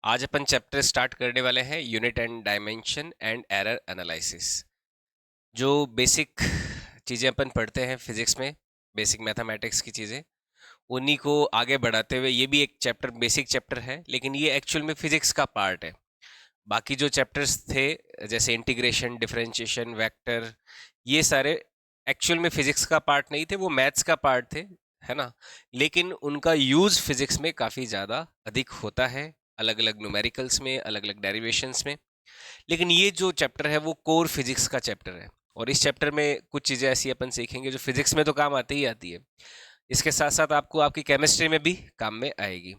आज अपन chapter start करने वाले हैं unit and dimension and error analysis. जो बेसिक चीज़ें अपन पढ़ते हैं फिजिक्स में, बेसिक मैथमेटिक्स की चीज़ें, उन्हीं को आगे बढ़ाते हुए ये भी एक चैप्टर बेसिक चैप्टर है, लेकिन ये एक्चुअल में फिजिक्स का पार्ट है। बाकी जो चैप्टर्स थे जैसे इंटीग्रेशन, डिफरेंशिएशन, वेक्टर, ये सारे एक्चुअल में फिजिक्स का पार्ट नहीं थे, वो मैथ्स का पार्ट थे, है ना। लेकिन उनका यूज फिजिक्स में काफ़ी ज़्यादा अधिक होता है, अलग अलग न्यूमेरिकल्स में, अलग अलग डेरिवेशंस में। लेकिन ये जो चैप्टर है वो कोर फिजिक्स का चैप्टर है, और इस चैप्टर में कुछ चीज़ें ऐसी अपन सीखेंगे जो फिजिक्स में तो काम आती ही आती है, इसके साथ साथ आपको आपकी केमिस्ट्री में भी काम में आएगी।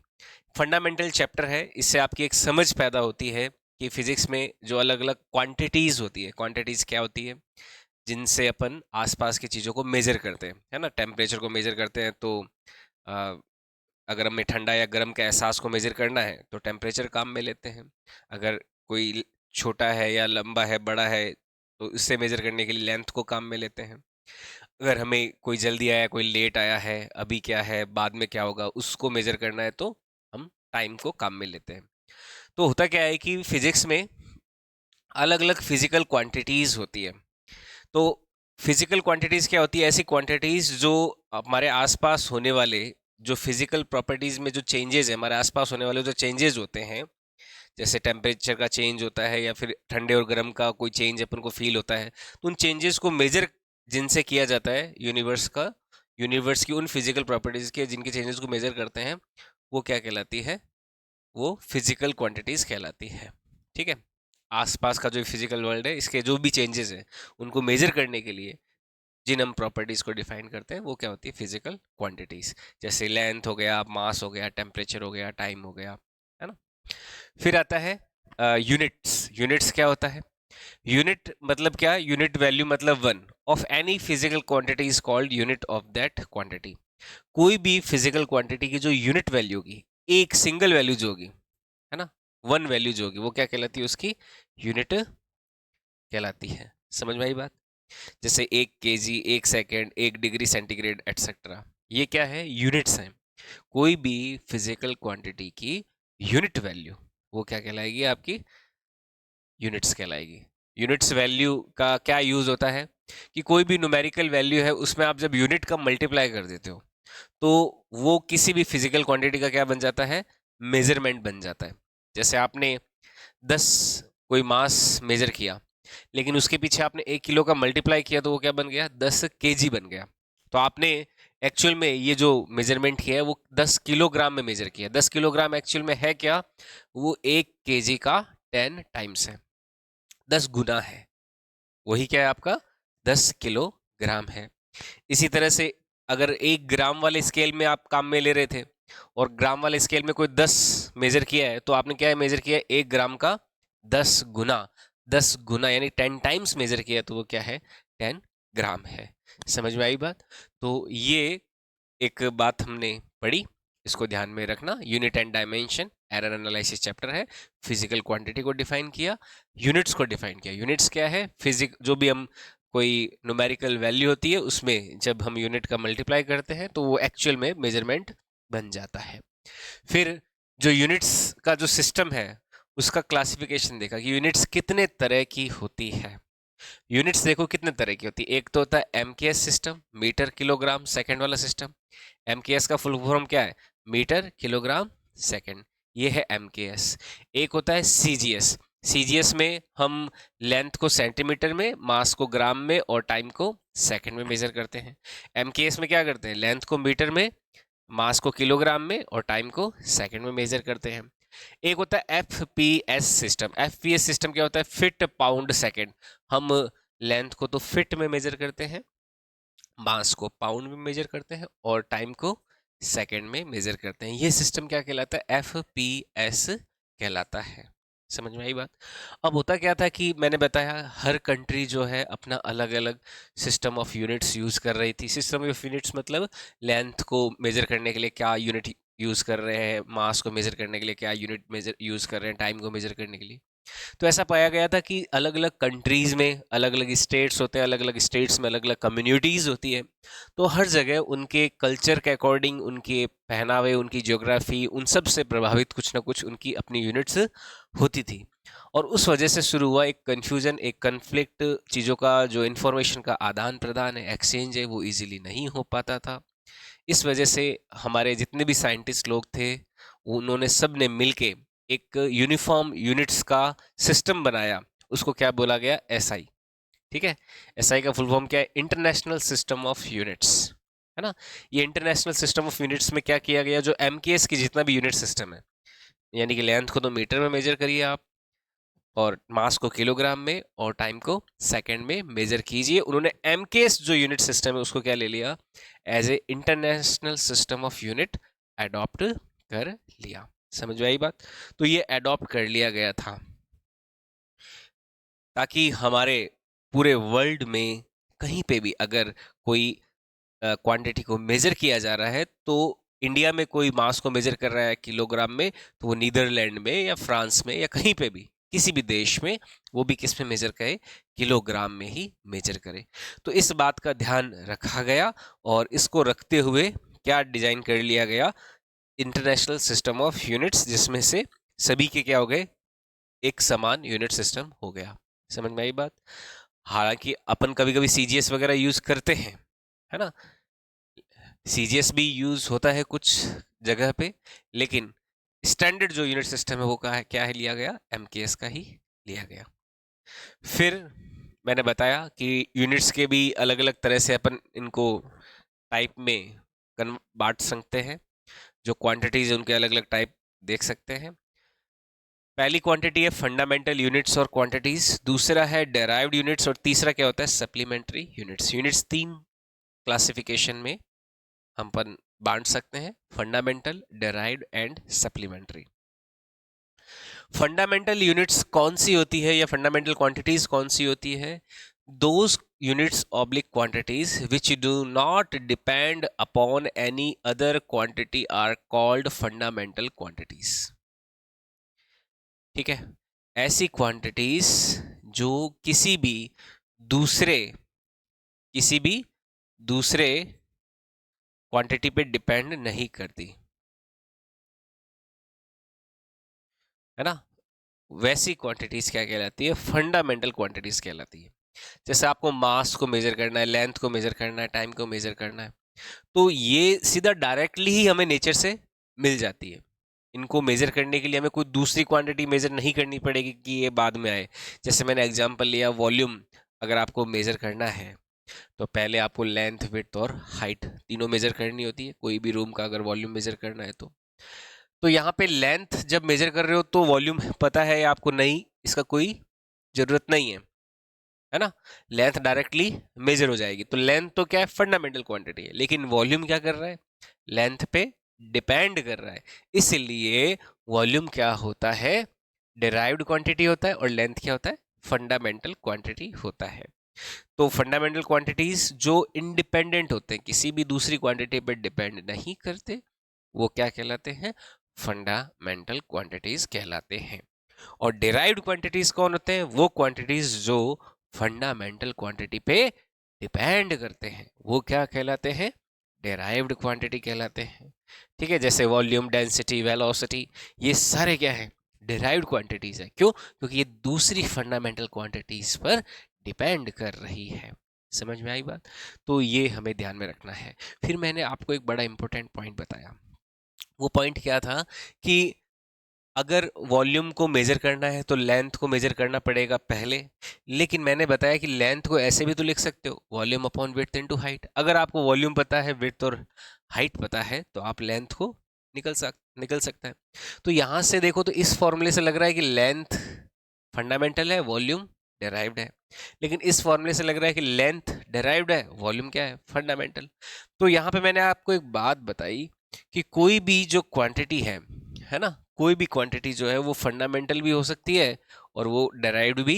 फंडामेंटल चैप्टर है, इससे आपकी एक समझ पैदा होती है कि फिजिक्स में जो अलग अलग क्वांटिटीज़ होती है, क्वांटिटीज़ क्या होती है जिनसे अपन आसपास की चीज़ों को मेजर करते हैं, है ना। टेम्परेचर को मेजर करते हैं तो आ, अगर हमें ठंडा या गर्म के एहसास को मेजर करना है तो टेम्परेचर काम में लेते हैं। अगर कोई छोटा है या लंबा है, बड़ा है, तो इससे मेजर करने के लिए लेंथ को काम में लेते हैं। अगर हमें कोई जल्दी आया, कोई लेट आया है, अभी क्या है, बाद में क्या होगा, उसको मेजर करना है तो हम टाइम को काम में लेते हैं। तो होता क्या है कि फिजिक्स में अलग अलग फिजिकल क्वांटिटीज होती है। तो फिजिकल क्वांटिटीज क्या होती है? ऐसी क्वांटिटीज जो हमारे आसपास होने वाले जो फिजिकल प्रॉपर्टीज में जो चेंजेस है, हमारे आसपास होने वाले जो चेंजेस होते हैं, जैसे टेम्परेचर का चेंज होता है या फिर ठंडे और गर्म का कोई चेंज अपन को फील होता है, तो उन चेंजेस को मेजर जिनसे किया जाता है यूनिवर्स की उन फिजिकल प्रॉपर्टीज के जिनके चेंजेस को मेजर करते हैं, वो क्या कहलाती है? वो फिजिकल क्वांटिटीज कहलाती है। ठीक है। आसपास का जो फिजिकल वर्ल्ड है, इसके जो भी चेंजेस हैं, उनको मेजर करने के लिए जिन हम प्रॉपर्टीज को डिफाइन करते हैं वो क्या होती है? Physical quantities. जैसे लेंथ हो गया, मास हो गया, टेम्परेचर हो गया, टाइम हो गया, है ना। फिर आता है यूनिट्स। यूनिट्स क्या होता है? यूनिट मतलब क्या? यूनिट वैल्यू मतलब one of any physical quantity is called unit of that quantity. कोई भी फिजिकल क्वांटिटी की जो यूनिट वैल्यू होगी, एक सिंगल वैल्यू जो होगी, है ना, वन वैल्यू जो होगी, वो क्या कहलाती है? उसकी यूनिट कहलाती है। समझ में आई बात? जैसे 1 kg, 1 second, 1 degree centigrade etcetera, ये क्या है? यूनिट्स हैं। कोई भी फिजिकल क्वांटिटी की यूनिट वैल्यू वो क्या कहलाएगी? आपकी यूनिट्स कहलाएगी। यूनिट्स वैल्यू का क्या यूज होता है कि कोई भी न्यूमेरिकल वैल्यू है, उसमें आप जब यूनिट का मल्टीप्लाई कर देते हो तो वो किसी भी फिजिकल क्वांटिटी का क्या बन जाता है? मेजरमेंट बन जाता है। जैसे आपने 10 कोई मास मेजर किया, लेकिन उसके पीछे आपने 1 किलो का मल्टीप्लाई किया तो वो क्या बन गया? 10 kg बन गया। तो आपने एक्चुअल में ये जो मेजरमेंट किया है वो 10 किलोग्राम में मेजर किया। 10 किलोग्राम एक्चुअल में है क्या? वो 1 kg का 10 टाइम्स है, 10 गुना है। वही क्या है आपका? 10 किलोग्राम है। इसी तरह से अगर 1 ग्राम वाले स्केल में आप काम में ले रहे थे और ग्राम वाले स्केल में कोई 10 मेजर किया है, तो आपने क्या मेजर किया है? 1 ग्राम का 10 गुना। 10 गुना यानी 10 टाइम्स मेजर किया, तो वो क्या है? 10 ग्राम है। समझ में आई बात? तो ये एक बात हमने पढ़ी, इसको ध्यान में रखना। Unit and dimension error analysis chapter है। फिजिकल क्वांटिटी को डिफाइन किया, यूनिट्स को डिफाइन किया। यूनिट्स क्या है? फिजिक जो भी हम कोई न्यूमेरिकल वैल्यू होती है उसमें जब हम यूनिट का मल्टीप्लाई करते हैं तो वो एक्चुअल में मेजरमेंट बन जाता है। फिर जो यूनिट्स का जो सिस्टम है उसका क्लासिफिकेशन देखा कि यूनिट्स कितने तरह की होती है। यूनिट्स देखो कितने तरह की होती है। एक तो होता है MKS system, metre kilogram second वाला सिस्टम। एमकेएस का फुल फॉर्म क्या है? मीटर किलोग्राम सेकंड, ये है एमकेएस। एक होता है सीजीएस। सीजीएस में हम लेंथ को सेंटीमीटर में, मास को ग्राम में और टाइम को सेकंड में मेजर करते हैं। एमकेएस में क्या करते हैं? लेंथ को मीटर में, मास को किलोग्राम में और टाइम को सेकंड में मेजर करते हैं। एक होता है एफपीएस सिस्टम। एफपीएस सिस्टम क्या होता है? Fit pound second. हम लेंथ को तो फिट में मेजर करते हैं, मास को पाउंड में मेजर करते हैं और टाइम को सेकंड में मेजर करते हैं। ये सिस्टम क्या कहलाता है? एफपीएस कहलाता है। समझ में आई बात? अब होता क्या था कि मैंने बताया हर कंट्री जो है अपना अलग अलग सिस्टम ऑफ यूनिट्स यूज कर रही थी। सिस्टम ऑफ यूनिट्स मतलब लेंथ को मेजर करने के लिए क्या यूनिट यूज कर रहे हैं, मास को मेजर करने के लिए क्या यूनिट मेजर यूज कर रहे हैं, टाइम को मेजर करने के लिए। तो ऐसा पाया गया था कि अलग अलग कंट्रीज में अलग अलग स्टेट्स होते हैं, अलग अलग स्टेट्स में अलग अलग कम्युनिटीज़ होती है, तो हर जगह उनके कल्चर के अकॉर्डिंग, उनके पहनावे, उनकी ज्योग्राफी, उन सब से प्रभावित कुछ ना कुछ उनकी अपनी यूनिट्स होती थी। और उस वजह से शुरू हुआ एक कन्फ्यूजन, एक कन्फ्लिक्ट, चीज़ों का जो इन्फॉर्मेशन का आदान प्रदान है, एक्सचेंज है, वो इजीली नहीं हो पाता था। इस वजह से हमारे जितने भी साइंटिस्ट लोग थे, उन्होंने सब ने मिलके एक यूनिफॉर्म यूनिट्स का सिस्टम बनाया। उसको क्या बोला गया? एसआई। ठीक है, एसआई का फुल फॉर्म क्या है? इंटरनेशनल सिस्टम ऑफ यूनिट्स, है ना। ये इंटरनेशनल सिस्टम ऑफ यूनिट्स में क्या किया गया? जो एमकेएस की जितना भी यूनिट सिस्टम है, यानी कि लेंथ को तो मीटर में मेजर करिए आप, और मास को किलोग्राम में, और टाइम को सेकंड में मेजर कीजिए। उन्होंने एमकेएस जो यूनिट सिस्टम है उसको क्या ले लिया? As a international system of unit adopt कर लिया। समझ में आई बात? तो ये अडॉप्ट कर लिया गया था ताकि हमारे पूरे वर्ल्ड में कहीं पे भी अगर कोई क्वांटिटी को मेजर किया जा रहा है, तो इंडिया में कोई मास को मेजर कर रहा है किलोग्राम में, तो वो नीदरलैंड में या फ्रांस में या कहीं पे भी किसी भी देश में वो भी किस में मेजर करे? किलोग्राम में ही मेजर करे। तो इस बात का ध्यान रखा गया, और इसको रखते हुए क्या डिजाइन कर लिया गया? इंटरनेशनल सिस्टम ऑफ यूनिट्स, जिसमें से सभी के क्या हो गए? एक समान यूनिट सिस्टम हो गया। समझ में आई बात? हालांकि अपन कभी कभी सीजीएस वगैरह यूज करते हैं, है ना। सीजीएस भी यूज होता है कुछ जगह पे, लेकिन स्टैंडर्ड जो यूनिट सिस्टम है वो क्या है लिया गया? एमकेएस का ही लिया गया। फिर मैंने बताया कि यूनिट्स के भी अलग अलग तरह से अपन इनको टाइप में बांट सकते हैं। जो क्वांटिटीज है उनके अलग अलग टाइप देख सकते हैं। पहली क्वांटिटी है फंडामेंटल यूनिट्स और क्वांटिटीज, दूसरा है डेराइव्ड यूनिट्स, और तीसरा क्या होता है? Supplementary units. यूनिट्स तीन क्लासिफिकेशन में हम अपन बांट सकते हैं: fundamental, derived and supplementary. Fundamental units कौन सी होती है, या फंडामेंटल क्वांटिटीज कौन सी होती है? Those units oblique quantities which do not depend upon any other quantity are called fundamental quantities। ठीक है, ऐसी क्वांटिटीज जो दूसरे किसी भी दूसरे क्वांटिटी पे डिपेंड नहीं करती, है ना, वैसी क्वांटिटीज क्या कहलाती है? फंडामेंटल क्वांटिटीज कहलाती है। जैसे आपको मास को मेजर करना है, लेंथ को मेजर करना है, टाइम को मेजर करना है, तो ये सीधा डायरेक्टली ही हमें नेचर से मिल जाती है। इनको मेजर करने के लिए हमें कोई दूसरी क्वांटिटी मेजर नहीं करनी पड़ेगी कि ये बाद में आए। जैसे मैंने एग्जांपल लिया वॉल्यूम, अगर आपको मेजर करना है तो पहले आपको लेंथ, विड्थ और हाइट तीनों मेजर करनी होती है, कोई भी रूम का अगर वॉल्यूम मेजर करना है तो यहाँ पे लेंथ जब मेजर कर रहे हो तो वॉल्यूम पता है आपको? नहीं, इसका कोई जरूरत नहीं है ना। लेंथ डायरेक्टली मेजर हो जाएगी, तो लेंथ तो क्या है? फंडामेंटल क्वांटिटी है। लेकिन वॉल्यूम क्या कर रहा है? लेंथ पे डिपेंड कर रहा है, इसलिए वॉल्यूम क्या होता है? डिराइव्ड क्वांटिटी होता है, और लेंथ क्या होता है? फंडामेंटल क्वांटिटी होता है। तो फंडामेंटल क्वांटिटीज जो इंडिपेंडेंट होते हैं, किसी भी दूसरी क्वांटिटी पर डिपेंड नहीं करते, वो क्या कहलाते हैं? फंडामेंटल क्वांटिटीज कहलाते हैं। और डिराइव्ड क्वांटिटीज कौन होते हैं? वो क्वांटिटीज जो फंडामेंटल क्वांटिटी पे डिपेंड करते हैं, वो क्या कहलाते हैं? डिराइव्ड क्वांटिटी कहलाते हैं। ठीक है, जैसे वॉल्यूम, डेंसिटी, वेलोसिटी, ये सारे क्या है? डिराइव्ड क्वांटिटीज है। क्यों? क्योंकि ये दूसरी फंडामेंटल क्वांटिटीज पर डिपेंड कर रही है। समझ में आई बात? तो ये हमें ध्यान में रखना है। फिर मैंने आपको एक बड़ा इंपॉर्टेंट पॉइंट बताया। वो पॉइंट क्या था कि अगर वॉल्यूम को मेजर करना है तो लेंथ को मेजर करना पड़ेगा पहले, लेकिन मैंने बताया कि लेंथ को ऐसे भी तो लिख सकते हो, volume upon width into height. अगर आपको वॉल्यूम पता है, विड्थ और हाइट पता है, तो आप लेंथ को निकल सकता है। तो यहाँ से देखो तो इस फॉर्मूले से लग रहा है कि लेंथ फंडामेंटल है, वॉल्यूम डेराइव्ड है। लेकिन इस फॉर्मूले से लग रहा है कि लेंथ डेराइव्ड है, वॉल्यूम क्या है? फंडामेंटल। तो यहाँ पे मैंने आपको एक बात बताई कि कोई भी जो क्वांटिटी है ना, कोई भी क्वांटिटी जो है वो फंडामेंटल भी हो सकती है और वो डेराइव्ड भी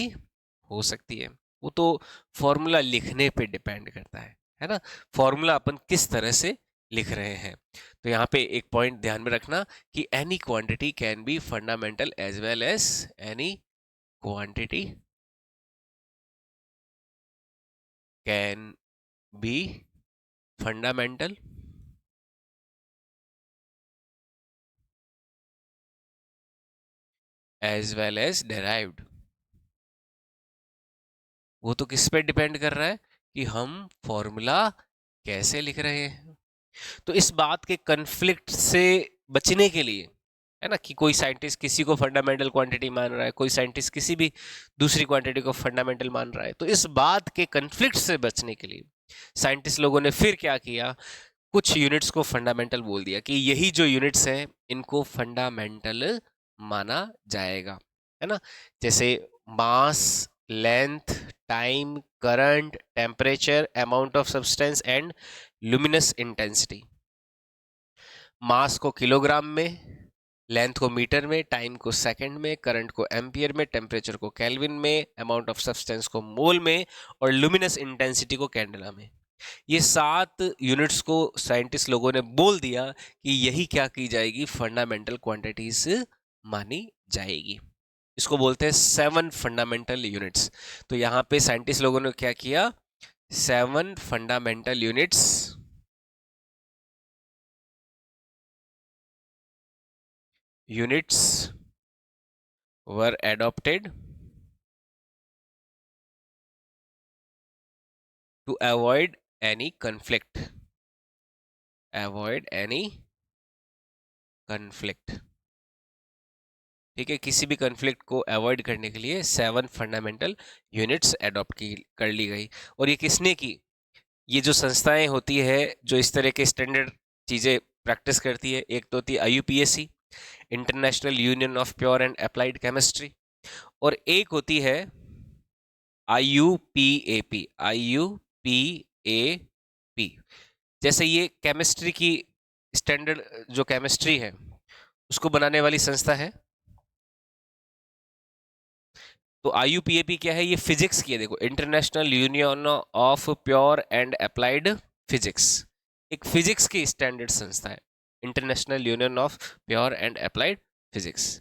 हो सकती है। वो तो फॉर्मूला लिखने पे डिपेंड करता है ना, फॉर्मूला अपन किस तरह से लिख रहे हैं। तो यहाँ पे एक पॉइंट ध्यान में रखना कि any quantity can be fundamental as well as any quantity can be fundamental as well as derived. वो तो किस पे डिपेंड कर रहा है कि हम फॉर्मूला कैसे लिख रहे हैं। तो इस बात के कन्फ्लिक्ट से बचने के लिए, है ना, कि कोई साइंटिस्ट किसी को फंडामेंटल क्वांटिटी मान रहा है, कोई साइंटिस्ट किसी भी दूसरी क्वांटिटी को फंडामेंटल मान रहा है, तो इस बात के कन्फ्लिक्ट से बचने के लिए साइंटिस्ट लोगों ने फिर क्या किया, कुछ यूनिट्स को फंडामेंटल बोल दिया कि यही जो यूनिट्स हैं इनको फंडामेंटल माना जाएगा, है ना। जैसे mass, length, time, current, temperature, amount of substance and luminous intensity. Mass को किलोग्राम में, लेंथ को मीटर में, टाइम को सेकंड में, करंट को एम्पियर में, टेम्परेचर को केल्विन में, अमाउंट ऑफ सब्सटेंस को मोल में और लुमिनस इंटेंसिटी को कैंडेला में। ये 7 यूनिट्स को साइंटिस्ट लोगों ने बोल दिया कि यही क्या की जाएगी, फंडामेंटल क्वांटिटीज मानी जाएगी। इसको बोलते हैं 7 फंडामेंटल यूनिट्स। तो यहाँ पे साइंटिस्ट लोगों ने क्या किया, 7 fundamental units were adopted to avoid any conflict, ठीक है, किसी भी conflict को अवॉइड करने के लिए 7 फंडामेंटल यूनिट्स अडॉप्ट की कर ली गई। और ये किसने की, ये जो संस्थाएं होती है जो इस तरह के स्टैंडर्ड चीजें प्रैक्टिस करती है, एक तो होती है IUPAC, international union of pure and applied chemistry, और एक होती है IUPAP। जैसे ये केमिस्ट्री की स्टैंडर्ड जो केमिस्ट्री है उसको बनाने वाली संस्था है। तो IUPAP क्या है, ये फिजिक्स की है, देखो, international union of pure and applied physics, एक फिजिक्स की स्टैंडर्ड संस्था है, international union of pure and applied physics.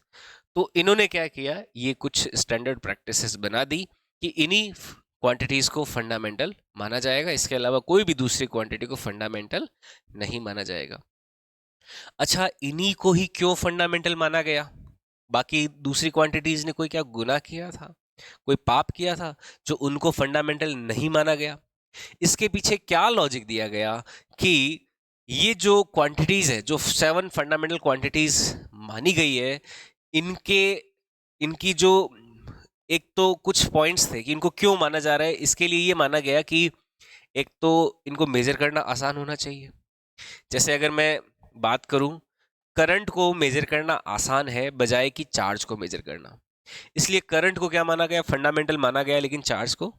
तो इन्होंने क्या किया, ये कुछ स्टैंडर्ड प्रैक्टिसेस बना दी कि इन्हीं क्वांटिटीज को फंडामेंटल माना जाएगा, इसके अलावा कोई भी दूसरी क्वांटिटी को फंडामेंटल नहीं माना जाएगा। अच्छा, इन्हीं को ही क्यों फंडामेंटल माना गया, बाकी दूसरी क्वांटिटीज ने कोई क्या गुनाह किया था, कोई पाप किया था जो उनको फंडामेंटल नहीं माना गया? इसके पीछे क्या लॉजिक दिया गया कि ये जो क्वांटिटीज है, जो 7 फंडामेंटल क्वांटिटीज मानी गई है, इनके इनकी जो एक तो कुछ पॉइंट्स थे कि इनको क्यों माना जा रहा है, इसके लिए ये माना गया कि एक तो इनको मेजर करना आसान होना चाहिए। जैसे अगर मैं बात करूं, करंट को मेजर करना आसान है बजाय कि चार्ज को मेजर करना, इसलिए करंट को क्या माना गया, फंडामेंटल माना गया, लेकिन चार्ज को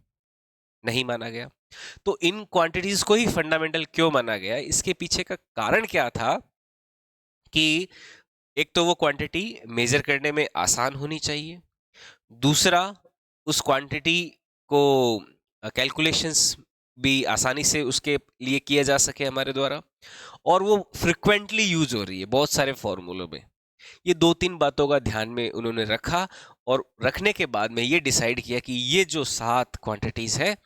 नहीं माना गया। तो इन क्वांटिटीज को ही फंडामेंटल क्यों माना गया, इसके पीछे का कारण क्या था कि एक तो वो क्वांटिटी मेजर करने में आसान होनी चाहिए, दूसरा उस क्वांटिटी को कैलकुलेशंस भी आसानी से उसके लिए किया जा सके हमारे द्वारा, और वो फ्रिक्वेंटली यूज हो रही है बहुत सारे फॉर्मूलों में। ये 2-3 बातों का ध्यान में उन्होंने रखा, और रखने के बाद में ये डिसाइड किया कि ये जो 7 क्वांटिटीज है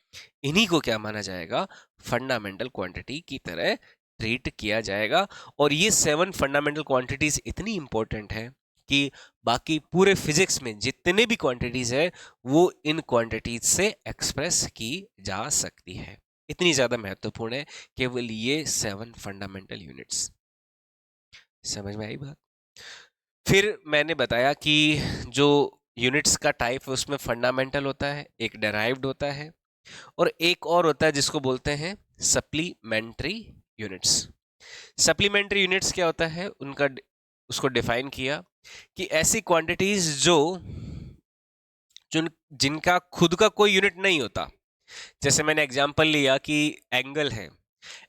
इन्हीं को क्या माना जाएगा, फंडामेंटल क्वांटिटी की तरह ट्रीट किया जाएगा। और ये 7 फंडामेंटल क्वांटिटीज इतनी इंपॉर्टेंट है कि बाकी पूरे फिजिक्स में जितने भी क्वांटिटीज है वो इन क्वांटिटीज से एक्सप्रेस की जा सकती है, इतनी ज्यादा महत्वपूर्ण है केवल ये 7 फंडामेंटल यूनिट्स। समझ में आई बात? फिर मैंने बताया कि जो यूनिट्स का टाइप है उसमें फंडामेंटल होता है, एक डेराइव्ड होता है, और एक और होता है जिसको बोलते हैं सप्लीमेंट्री यूनिट्स। सप्लीमेंट्री यूनिट्स क्या होता है, उनका उसको डिफाइन किया कि ऐसी क्वांटिटीज जो जिनका खुद का कोई यूनिट नहीं होता। जैसे मैंने एग्जांपल लिया कि एंगल है,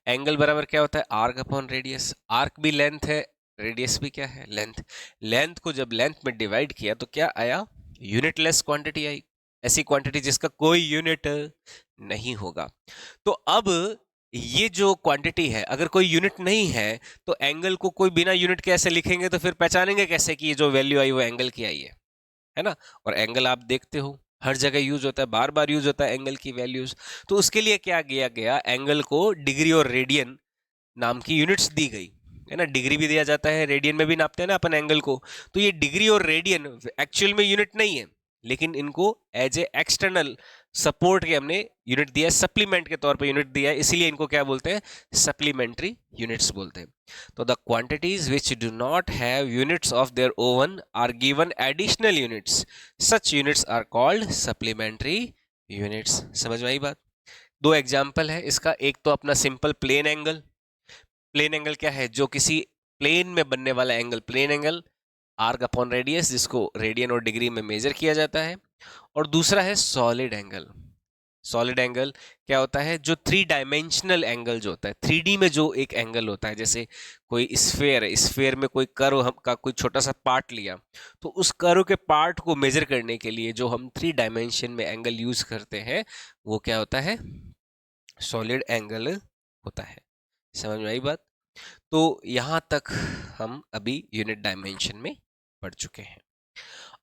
एंगल बराबर क्या होता है, आर्क अपॉन रेडियस, आर्क भी लेंथ है, रेडियस भी क्या है, लेंथ। लेंथ को जब लेंथ में डिवाइड किया तो क्या आया, यूनिटलेस क्वांटिटी आई, ऐसी क्वांटिटी जिसका कोई यूनिट नहीं होगा। तो अब ये जो क्वांटिटी है, अगर कोई यूनिट नहीं है तो एंगल को कोई बिना यूनिट के ऐसे लिखेंगे तो फिर पहचानेंगे कैसे कि ये जो वैल्यू आई वो एंगल की आई है? है ना। और एंगल आप देखते हो हर जगह यूज होता है, बार बार यूज होता है एंगल की वैल्यूज। तो उसके लिए क्या किया गया, एंगल को डिग्री और रेडियन नाम की यूनिट्स दी गई, है ना। डिग्री भी दिया जाता है, रेडियन में भी नापते हैं ना अपन एंगल को। तो ये डिग्री और रेडियन एक्चुअल में यूनिट नहीं है, लेकिन इनको एज ए एक्सटर्नल सपोर्ट के हमने यूनिट दिया है, सप्लीमेंट के तौर पे यूनिट दिया है, इसीलिए इनको क्या बोलते हैं, सप्लीमेंट्री यूनिट्स बोलते हैं। तो the quantities which do not have units of their own are given additional units, such units are called supplementary units. समझ में आई बात। दो एग्जाम्पल है इसका, एक तो अपना simple plane angle. Plane angle क्या है, जो किसी प्लेन में बनने वाला angle, plane angle arc upon radius, जिसको रेडियन और डिग्री में मेजर किया जाता है। और दूसरा है सॉलिड एंगल। सॉलिड एंगल क्या होता है, जो थ्री डायमेंशनल एंगल जो होता है, थ्री डी में जो एक एंगल होता है, जैसे कोई स्फेयर है, स्फेयर में कोई कर्व हम का कोई छोटा सा पार्ट लिया, तो उस कर्व के पार्ट को मेजर करने के लिए जो हम थ्री डायमेंशन में एंगल यूज करते हैं, वो क्या होता है, सॉलिड एंगल होता है। समझ में आई बात। तो यहां तक हम अभी यूनिट डायमेंशन में पढ़ चुके हैं।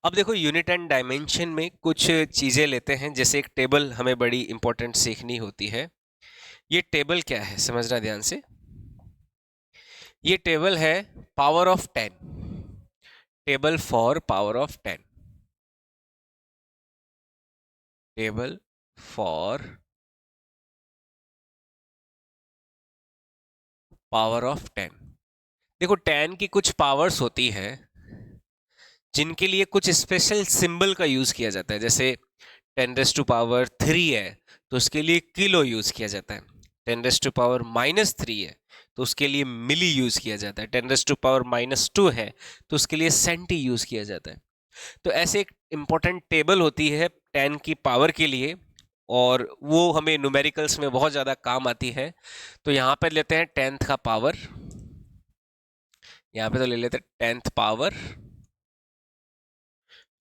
अब देखो यूनिट एंड डायमेंशन में कुछ चीजें लेते हैं, जैसे एक टेबल हमें बड़ी इंपॉर्टेंट सीखनी होती है। ये टेबल क्या है, समझना ध्यान से। ये टेबल है power of 10, table for power of 10, table for power of 10। देखो 10 की कुछ पावर्स होती है जिनके लिए कुछ स्पेशल सिंबल का यूज किया जाता है। जैसे 10⁻³ है तो उसके लिए किलो यूज किया जाता है, 10⁻³ है तो उसके लिए मिली यूज किया जाता है, 10⁻² है तो उसके लिए सेंटी यूज किया जाता है। तो ऐसे एक इंपॉर्टेंट टेबल होती है 10 की पावर के लिए, और वो हमें न्यूमेरिकल्स में बहुत ज़्यादा काम आती है। तो यहाँ पर लेते हैं 10th का पावर, यहाँ पे तो ले लेते हैं 10th पावर,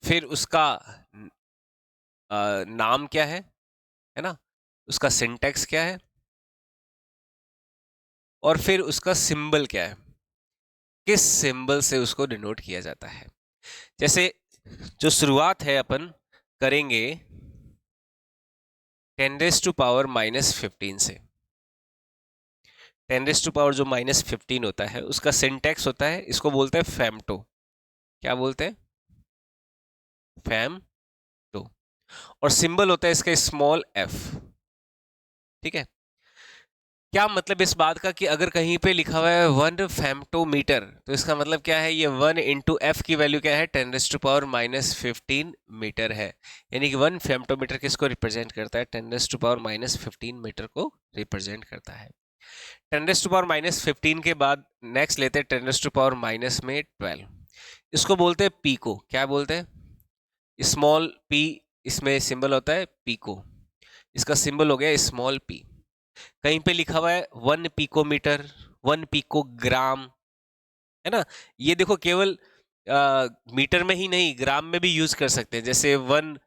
फिर उसका नाम क्या है ना, उसका सिंटेक्स क्या है, और फिर उसका सिंबल क्या है, किस सिंबल से उसको डिनोट किया जाता है। जैसे जो शुरुआत है अपन करेंगे 10⁻⁻15 से, 10⁻⁻ जो -15 होता है उसका सिंटेक्स होता है, इसको बोलते हैं फेमटो। क्या बोलते हैं, फेमटो। और सिंबल होता है इसका स्मॉल एफ। ठीक है। क्या मतलब इस बात का कि अगर कहीं पे लिखा हुआ है 1 फेमटोमीटर, तो इसका मतलब क्या है, ये 1 इंटू एफ की वैल्यू क्या है, 10⁻⁻15 मीटर है। यानी कि 1 फेमटोमीटर किसको रिप्रेजेंट करता है, 10⁻⁻15 मीटर को रिप्रेजेंट करता है। 10⁻⁻15 के बाद नेक्स्ट लेते हैं 10⁻⁻12, इसको बोलते हैं पीको। क्या बोलते हैं, स्मॉल पी, इसमें सिंबल होता है पीको, इसका सिंबल हो गया स्मॉल पी। कहीं पे लिखा हुआ है 1 पिकोमीटर, 1 पिकोग्राम, है ना। ये देखो केवल मीटर में ही नहीं, ग्राम में भी यूज कर सकते हैं। जैसे 1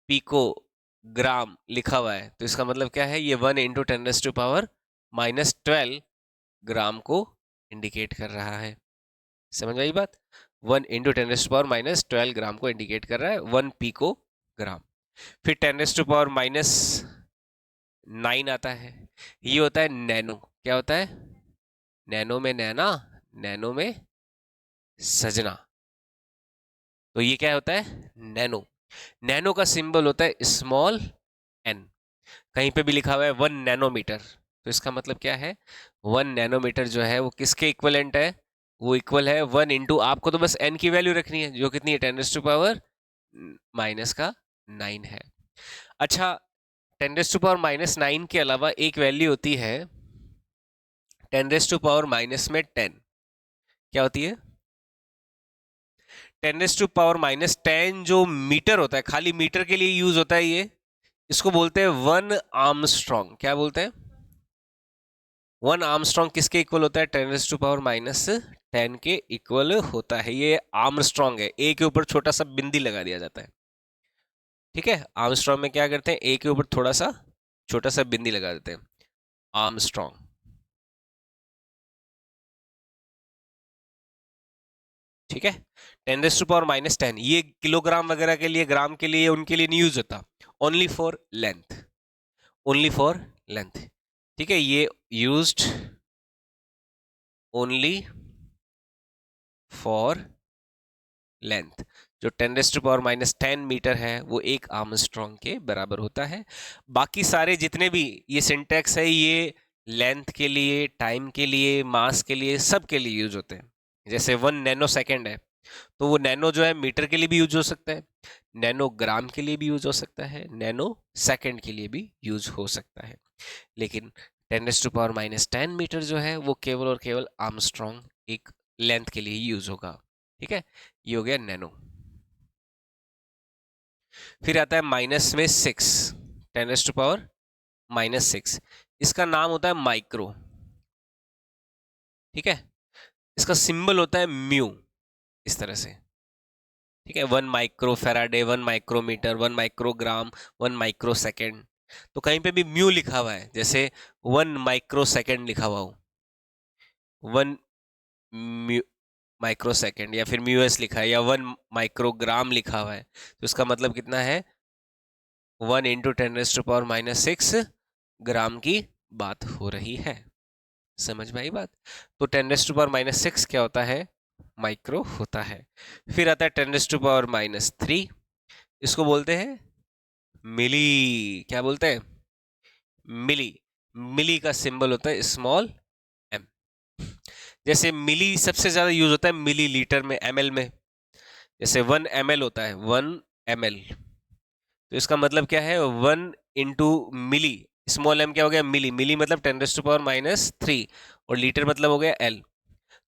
पिकोग्राम लिखा हुआ है तो इसका मतलब क्या है, ये 1 इंटू 10⁻⁻12 ग्राम को इंडिकेट कर रहा है। समझ में आई बात। 1 इंटू 10⁻⁻12 ग्राम को इंडिकेट कर रहा है, 1 पिकोग्राम। फिर 10⁻⁹ आता है, ये होता है नैनो। क्या होता है, नैनो में नैना, नैनो में सजना, तो ये क्या होता है, नैनो। नैनो का सिंबल होता है स्मॉल एन। कहीं पे भी लिखा हुआ है 1 नैनोमीटर, तो इसका मतलब क्या है, 1 नैनोमीटर जो है वो किसके इक्वलेंट है, वो इक्वल है 1 इंटू, आपको तो बस एन की वैल्यू रखनी है जो कितनी है, 10⁻⁻9 है। अच्छा, 10⁻⁻9 के अलावा एक वैल्यू होती है 10⁻⁻10। क्या होती है, 10⁻⁻10 जो मीटर होता है, खाली मीटर के लिए यूज होता है ये, इसको बोलते हैं 1 आर्मस्ट्रॉन्ग। क्या बोलते हैं, 1 आर्मस्ट्रॉन्ग किसके इक्वल होता है, 10⁻⁻10 के इक्वल होता है। ये आर्मस्ट्रॉन्ग है, ए के ऊपर छोटा सा बिंदी लगा दिया जाता है। ठीक है, आर्मस्ट्रॉन्ग में क्या करते हैं, ए के ऊपर थोड़ा सा छोटा सा बिंदी लगा देते हैं, आर्मस्ट्रॉन्ग। ठीक है। 10⁻⁻10 ये किलोग्राम वगैरह के लिए, ग्राम के लिए, उनके लिए नहीं यूज होता, only for length, only for length. ठीक है, ये यूज्ड ओनली फॉर लेंथ। जो 10⁻⁻10 मीटर है वो एक आर्मस्ट्रॉन्ग के बराबर होता है। बाकी सारे जितने भी ये सिंटेक्स है, ये लेंथ के लिए, टाइम के लिए, मास के लिए, सब के लिए यूज होते हैं। जैसे 1 नैनो सेकेंड है, तो वो नैनो जो है मीटर के लिए भी यूज हो सकता है, नैनोग्राम के लिए भी यूज हो सकता है, नैनो सेकेंड के लिए भी यूज हो सकता है। लेकिन 10⁻⁻10 मीटर जो है वो केवल और केवल आर्मस्ट्रॉन्ग एक लेंथ के लिए यूज होगा। ठीक है, ये हो गया नैनो। फिर आता है माइनस में 6, 10⁻⁻6, इसका नाम होता है माइक्रो। ठीक है, इसका सिंबल होता है म्यू, इस तरह से। ठीक है, 1 micro farad, 1 micrometre, 1 microgram, 1 micro second. तो कहीं पे भी म्यू लिखा हुआ है, जैसे 1 माइक्रो सेकेंड लिखा हुआ हो, 1 माइक्रो सेकेंड, या फिर म्यूएस लिखा है, या 1 माइक्रोग्राम लिखा हुआ है, तो इसका मतलब कितना है, 1 × 10⁻⁻6 ग्राम की बात हो रही है। समझ में आई बात? तो 10⁻⁻6 क्या होता है, माइक्रो होता है। फिर आता है 10⁻⁻3, इसको बोलते हैं मिली। क्या बोलते हैं, मिली। मिली का सिंबल होता है स्मॉल एम। जैसे मिली सबसे ज्यादा यूज होता है मिली लीटर में, एमएल में। जैसे 1 ml होता है, 1 ml, तो इसका मतलब क्या है, 1 × मिली, स्मॉल एम क्या हो गया, मिली। मिली मतलब 10⁻⁻3, और लीटर मतलब हो गया एल।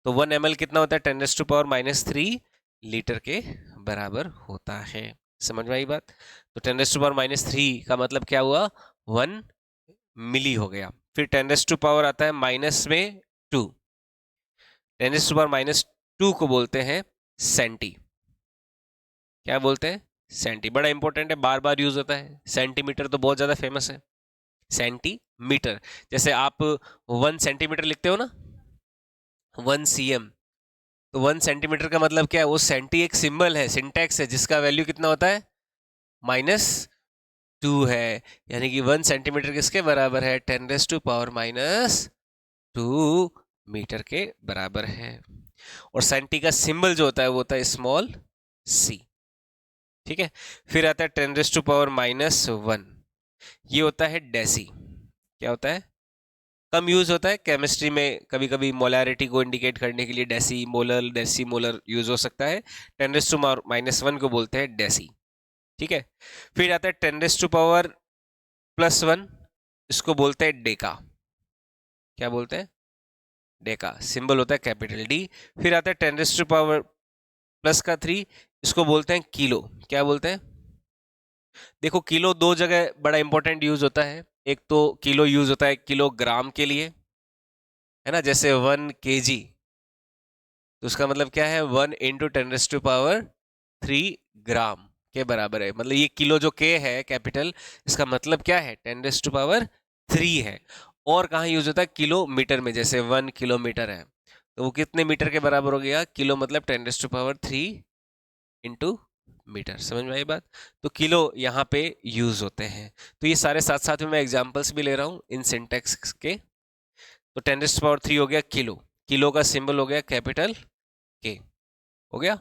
तो 1 ml कितना होता है, 10⁻⁻3 लीटर के बराबर होता है। समझ में आई बात? तो 10⁻⁻3 का मतलब क्या हुआ, 1 मिली हो गया। फिर 10 आता है माइनस में 2, 10⁻⁻2 को बोलते हैं सेंटी। क्या बोलते हैं, सेंटी। बड़ा इंपॉर्टेंट है, बार बार यूज होता है। सेंटीमीटर तो बहुत ज्यादा फेमस है, सेंटीमीटर। जैसे आप 1 सेंटीमीटर लिखते हो ना, 1 cm, तो 1 सेंटीमीटर का मतलब क्या है, वो सेंटी एक सिंबल है, सिंटैक्स है, जिसका वैल्यू कितना होता है, -2 है। यानी कि 1 सेंटीमीटर किसके बराबर है, 10⁻⁻2 मीटर के बराबर है। और सेंटी का सिंबल जो होता है वो होता है स्मॉल सी। ठीक है, फिर आता है 10⁻⁻1, ये होता है डेसी। क्या होता है, कम यूज होता है केमिस्ट्री में, कभी कभी मोलैरिटी को इंडिकेट करने के लिए deci molar, deci molar use हो सकता है। 10⁻⁻1 को बोलते हैं डेसी। ठीक है, फिर आता है 10⁻+1, इसको बोलते हैं डेका। क्या बोलते हैं, डेका। सिंबल होता है कैपिटल डी। फिर आता है 10⁻+3, इसको बोलते हैं किलो। क्या बोलते हैं, देखो किलो दो जगह बड़ा इंपॉर्टेंट यूज होता है। एक तो किलो यूज होता है किलोग्राम के लिए, है ना, जैसे 1 kg, तो उसका मतलब क्या है, 1 × 10⁻³ ग्राम के बराबर है। मतलब ये किलो जो के है कैपिटल, इसका मतलब क्या है, 10⁻³ है। और कहाँ यूज होता है, किलोमीटर में, जैसे 1 किलोमीटर है, तो वो कितने मीटर के बराबर हो गया, किलो मतलब 10⁻³ इंटू मीटर। समझ में आई बात? तो किलो यहाँ पे यूज होते हैं। तो ये सारे साथ साथ में मैं एग्जांपल्स भी ले रहा हूँ इन सिंटेक्स के। तो 10⁻³ हो गया किलो, किलो का सिंबल हो गया कैपिटल के। हो गया,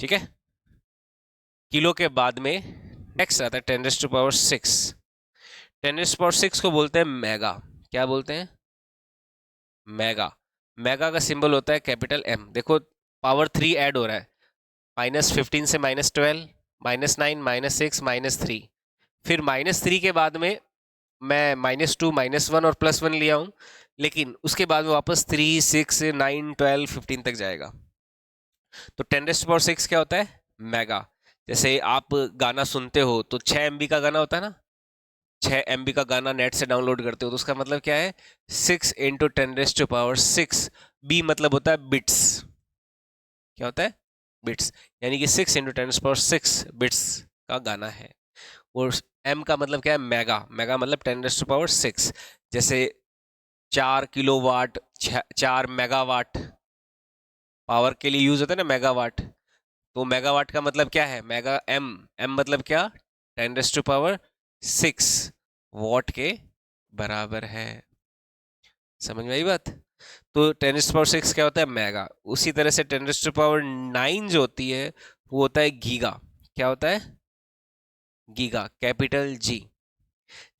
ठीक है। किलो के बाद में नेक्स्ट आता है 10⁻⁶। 10⁻⁶ को बोलते हैं मेगा। क्या बोलते हैं, मेगा। मेगा का सिंबल होता है कैपिटल एम। देखो पावर 3 ऐड हो रहा है, -15 से -12, -9, -6, -3। फिर -3 के बाद में मैं -2, -1 और +1 लिया हूं, लेकिन उसके बाद में वापस 3, 6, 9, 12, 15 तक जाएगा। तो 10⁻⁶ क्या होता है, मेगा। जैसे आप गाना सुनते हो तो 6 MB का गाना होता है ना, 6 MB का गाना नेट से डाउनलोड करते हो, तो उसका मतलब क्या है, 6 × 10⁻⁶। बी मतलब होता है बिट्स। क्या होता है, बिट्स। यानी कि 6 × 10⁻⁶ बिट्स का गाना है। और एम का मतलब क्या है, मेगा, मेगा मतलब 10⁻⁶। जैसे 4 किलोवाट, 4 मेगावाट पावर के लिए यूज होता है ना, मेगावाट। तो मेगावाट का मतलब क्या है, मेगा एम, एम मतलब क्या, 10⁻⁶ वॉट के बराबर है। समझ में आई बात। तो 10⁻⁶ क्या होता है, मेगा। उसी तरह से 10⁻⁹ जो होती है वो होता है गीगा। क्या होता है, गीगा, कैपिटल जी।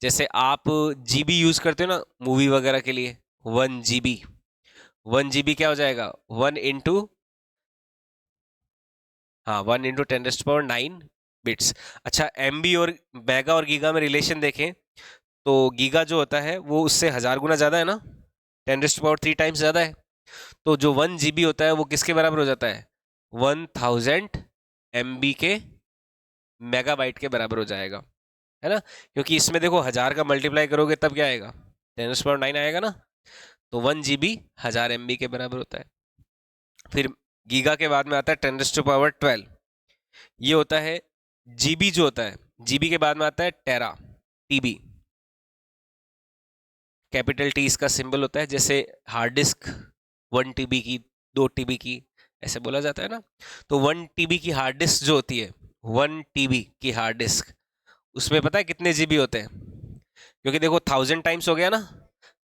जैसे आप जीबी यूज करते हो ना मूवी वगैरह के लिए, 1 GB, 1 GB क्या हो जाएगा, 1 इंटू, हाँ 1 इंटू 10⁻⁹ बिट्स। अच्छा, एमबी और मेगा और गीगा में रिलेशन देखें तो गीगा जो होता है वो उससे 1000 गुना ज़्यादा है ना, 10⁻³ टाइम्स ज़्यादा है। तो जो 1 GB होता है वो किसके बराबर हो जाता है, 1000 MB के मेगाबाइट के बराबर हो जाएगा, है ना। क्योंकि इसमें देखो 1000 का मल्टीप्लाई करोगे तब क्या आएगा, 10⁻⁹ आएगा ना। तो 1 GB 1000 MB के बराबर होता है। फिर गीगा के बाद में आता है 10⁻12। ये होता है जीबी जो होता है, जीबी के बाद में आता है टेरा, टीबी, कैपिटल टी इसका सिंबल होता है। जैसे हार्ड डिस्क 1 TB की, 2 TB की, ऐसे बोला जाता है ना। तो 1 TB की हार्ड डिस्क जो होती है, 1 TB की हार्ड डिस्क, उसमें पता है कितने जीबी होते हैं, क्योंकि देखो 1000 टाइम्स हो गया ना,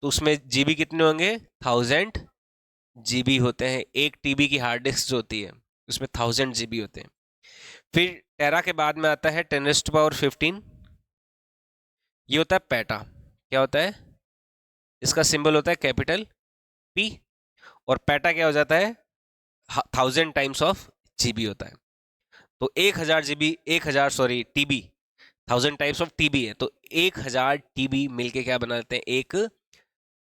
तो उसमें जीबी कितने होंगे, 1000 GB होते हैं। 1 TB की हार्ड डिस्क जो होती है उसमें 1000 GB होते हैं। फिर टेरा के बाद में आता है 10⁻15। ये होता है पेटा। क्या होता है, इसका सिंबल होता है कैपिटल पी। और पेटा क्या हो जाता है, 1000 टाइम्स ऑफ जीबी होता है। तो 1000 GB, 1000 sorry TB, 1000 times of TB है, तो 1000 TB मिलके क्या बना लेते हैं, एक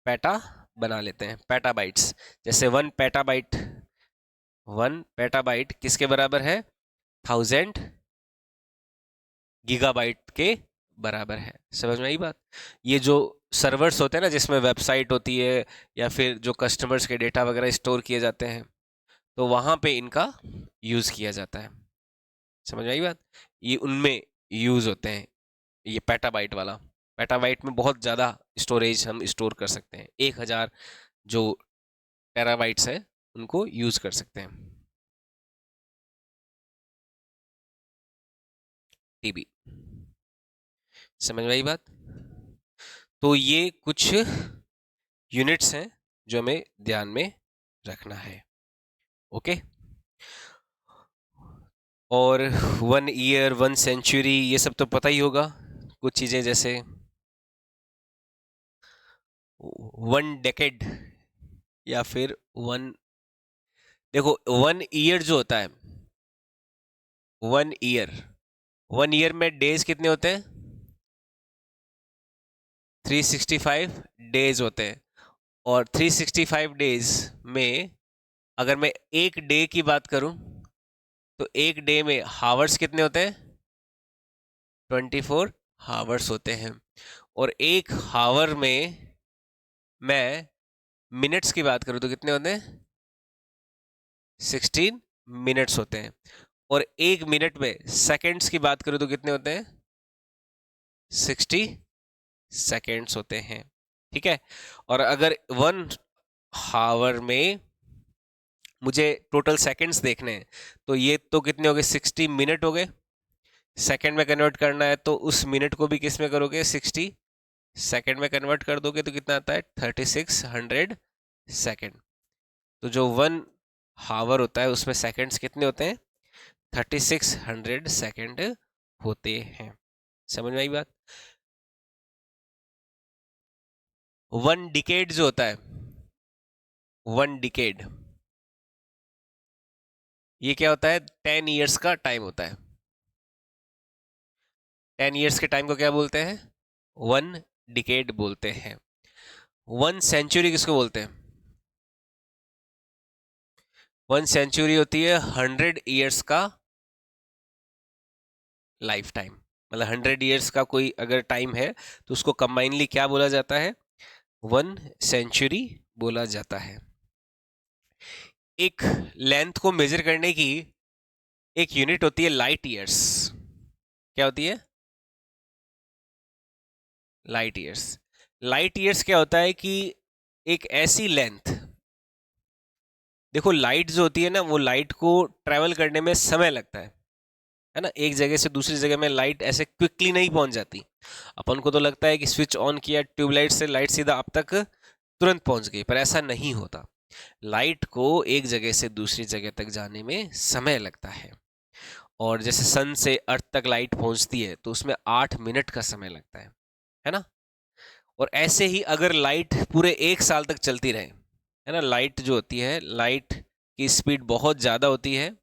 पेटा बना लेते हैं, पेटाबाइट्स। जैसे 1 पेटाबाइट, 1 पेटाबाइट किसके बराबर है, 1000 गीगाबाइट के बराबर है। समझ में आई बात। ये जो सर्वर्स होते हैं ना जिसमें वेबसाइट होती है या फिर जो कस्टमर्स के डेटा वगैरह स्टोर किए जाते हैं, तो वहाँ पे इनका यूज़ किया जाता है। समझ में आई बात। ये उनमें यूज़ होते हैं, ये पेटाबाइट वाला। पेटाबाइट में बहुत ज़्यादा स्टोरेज हम स्टोर कर सकते हैं, 1000 जो टेराबाइट्स है उनको यूज़ कर सकते हैं, टीबी। समझ में आई बात। तो ये कुछ यूनिट्स हैं जो हमें ध्यान में रखना है। ओके। और 1 ईयर, 1 सेंचुरी, ये सब तो पता ही होगा। कुछ चीज़ें जैसे 1 डेकेड या फिर वन, देखो 1 ईयर जो होता है, 1 ईयर, 1 ईयर में डेज कितने होते हैं, 365 डेज होते हैं। और 365 डेज में अगर मैं एक डे की बात करूं तो एक डे में हावर्स कितने होते हैं, 24 हावर्स होते हैं। और एक हावर में मैं मिनट्स की बात करूं तो कितने होते हैं, 16 मिनट्स होते हैं। और एक मिनट में सेकंड्स की बात करूं तो कितने होते हैं, 60 सेकेंड्स होते हैं। ठीक है। और अगर 1 हावर में मुझे टोटल सेकंड्स देखने हैं तो ये तो कितने हो गए, 60 मिनट हो गए। सेकंड में कन्वर्ट करना है तो उस मिनट को भी किस में करोगे, 60 सेकंड में कन्वर्ट कर दोगे तो कितना आता है, 3600 सेकंड। तो जो 1 हावर होता है उसमें सेकंड्स कितने होते हैं, 3600 सेकंड होते हैं। समझ में आई बात। 1 डिकेड जो होता है, 1 डिकेड, ये क्या होता है, 10 ईयर्स का टाइम होता है। 10 ईयर्स के टाइम को क्या बोलते हैं, 1 डिकेड बोलते हैं। 1 सेंचुरी किसको बोलते हैं, 1 सेंचुरी होती है 100 ईयर्स का लाइफ टाइम। मतलब 100 ईयर्स का कोई अगर टाइम है तो उसको कंबाइनली क्या बोला जाता है, 1 सेंचुरी बोला जाता है। एक लेंथ को मेजर करने की एक यूनिट होती है लाइट ईयर्स। क्या होती है, लाइट ईयर्स। लाइट ईयर्स क्या होता है कि एक ऐसी लेंथ, देखो लाइट जो होती है ना, वो लाइट को ट्रेवल करने में समय लगता है ना। एक जगह से दूसरी जगह में लाइट ऐसे क्विकली नहीं पहुंच जाती। अपन को तो लगता है कि स्विच ऑन किया ट्यूबलाइट से, लाइट सीधा अब तक तुरंत पहुंच गई, पर ऐसा नहीं होता। लाइट को एक जगह से दूसरी जगह तक जाने में समय लगता है। और जैसे सन से अर्थ तक लाइट पहुंचती है तो उसमें 8 मिनट का समय लगता है ना। और ऐसे ही अगर लाइट पूरे 1 साल तक चलती रहे, है ना, लाइट जो होती है, लाइट की स्पीड बहुत ज़्यादा होती है,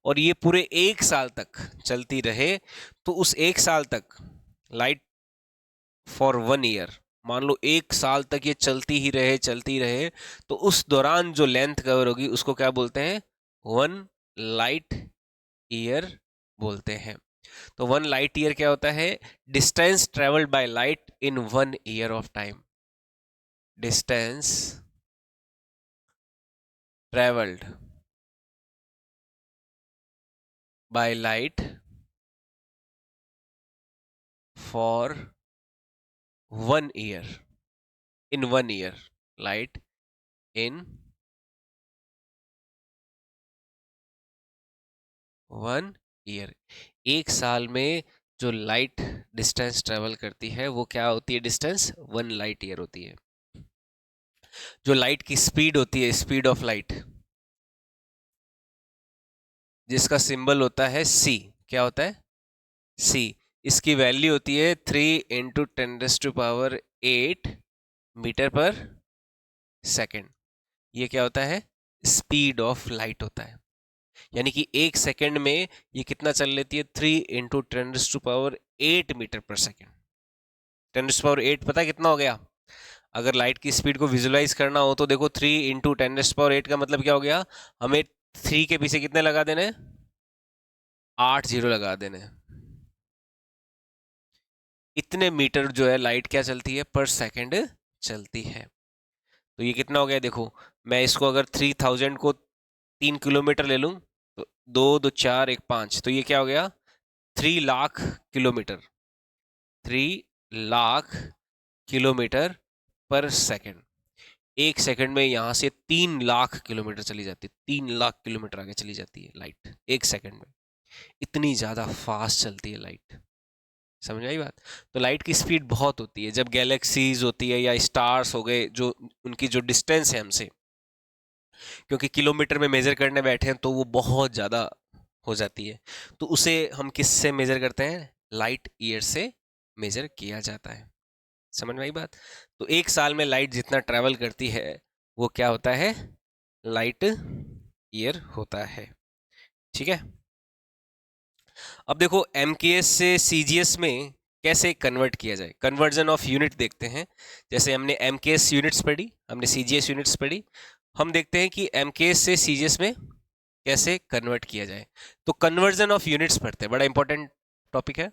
और ये पूरे 1 साल तक चलती रहे, तो उस 1 साल तक लाइट फॉर 1 ईयर, मान लो 1 साल तक ये चलती रहे, तो उस दौरान जो लेंथ कवर होगी उसको क्या बोलते हैं? 1 लाइट ईयर बोलते हैं। तो 1 लाइट ईयर क्या होता है? Distance travelled by light in 1 year of time. Distance travelled by light for 1 year, in 1 year, light in 1 year. 1 साल में जो लाइट डिस्टेंस ट्रेवल करती है वो क्या होती है? डिस्टेंस 1 लाइट ईयर होती है। जो लाइट की स्पीड होती है, स्पीड ऑफ लाइट, जिसका सिंबल होता है सी, क्या होता है? सी। इसकी वैल्यू होती है 3 × 10⁸ मीटर पर सेकेंड। ये क्या होता है? स्पीड ऑफ लाइट होता है। यानी कि 1 सेकेंड में ये कितना चल लेती है? 3 × 10⁸ मीटर पर सेकेंड। 10⁸ पता है कितना हो गया? अगर लाइट की स्पीड को विजुलाइज करना हो तो देखो, 3 × 10⁸ का मतलब क्या हो गया? हमें 3 के पीछे कितने लगा देने? 8 जीरो लगा देने। इतने मीटर जो है लाइट क्या चलती है? पर सेकेंड चलती है। तो ये कितना हो गया देखो, मैं इसको अगर 3000 को 3 किलोमीटर ले लूं, तो 2 2 4 1 5, तो ये क्या हो गया? 3 लाख किलोमीटर। 3 लाख किलोमीटर पर सेकेंड। 1 सेकेंड में यहां से 3 लाख किलोमीटर चली जाती है, 3 लाख किलोमीटर आगे चली जाती है लाइट 1 सेकेंड में। इतनी ज्यादा फास्ट चलती है लाइट। समझ आई बात? तो लाइट की स्पीड बहुत होती है। जब गैलेक्सीज होती है या स्टार्स हो गए, जो उनकी जो डिस्टेंस है हमसे, क्योंकि किलोमीटर में मेजर करने बैठे हैं तो वो बहुत ज़्यादा हो जाती है, तो उसे हम किस से मेजर करते हैं? लाइट ईयर से मेजर किया जाता है। समझ में आई बात? तो 1 साल में लाइट जितना ट्रैवल करती है वो क्या होता है? लाइट ईयर होता है। ठीक है। अब देखो एमकेएस से सीजीएस में कैसे कन्वर्ट किया जाए, कन्वर्जन ऑफ यूनिट देखते हैं। जैसे हमने एमकेएस यूनिट्स पढ़ी, हमने सीजीएस यूनिट्स पढ़ी, हम देखते हैं कि एमकेएस से सीजीएस में कैसे कन्वर्ट किया जाए। तो कन्वर्जन ऑफ यूनिट्स पढ़ते हैं, बड़ा इंपॉर्टेंट टॉपिक है।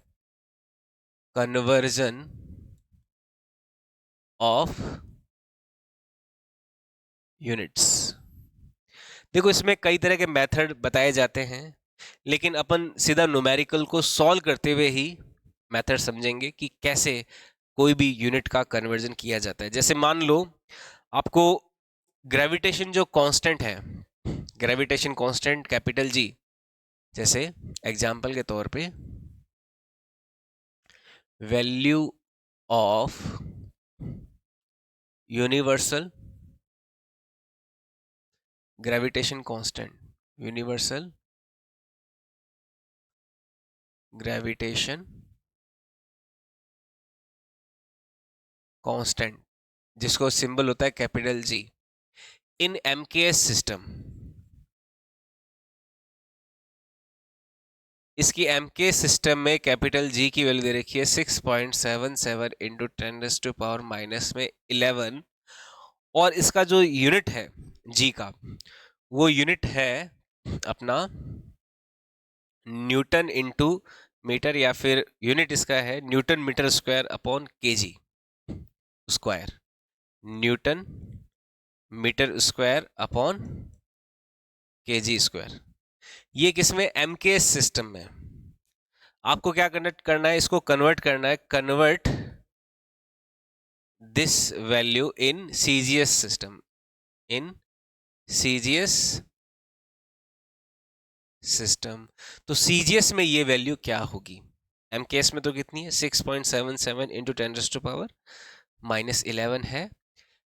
Conversion of units. देखो इसमें कई तरह के मेथड बताए जाते हैं, लेकिन अपन सीधा न्यूमेरिकल को सॉल्व करते हुए ही मेथड समझेंगे कि कैसे कोई भी यूनिट का कन्वर्जन किया जाता है। जैसे मान लो आपको ग्रेविटेशन जो कांस्टेंट है, ग्रेविटेशन कांस्टेंट कैपिटल जी, जैसे एग्जांपल के तौर पे value of universal gravitation constant, universal gravitation constant, जिसको सिंबल होता है कैपिटल जी, इन एमकेएस सिस्टम। इसकी एमके सिस्टम में कैपिटल जी की वैल्यू दे रखी है 6.77 इंटू 10⁻⁻11, और इसका जो यूनिट है जी का, वो यूनिट है अपना न्यूटन इंटू मीटर, या फिर यूनिट इसका है newton metre square upon KG square. Newton metre square upon KG square. ये किसमें? एमके सिस्टम में। आपको क्या करना है? इसको कन्वर्ट करना है, convert this value in CGS system, in CGS system. तो CGS में ये वैल्यू क्या होगी? MKS में तो कितनी है? 6.77 इंटू 10⁻⁻11 है।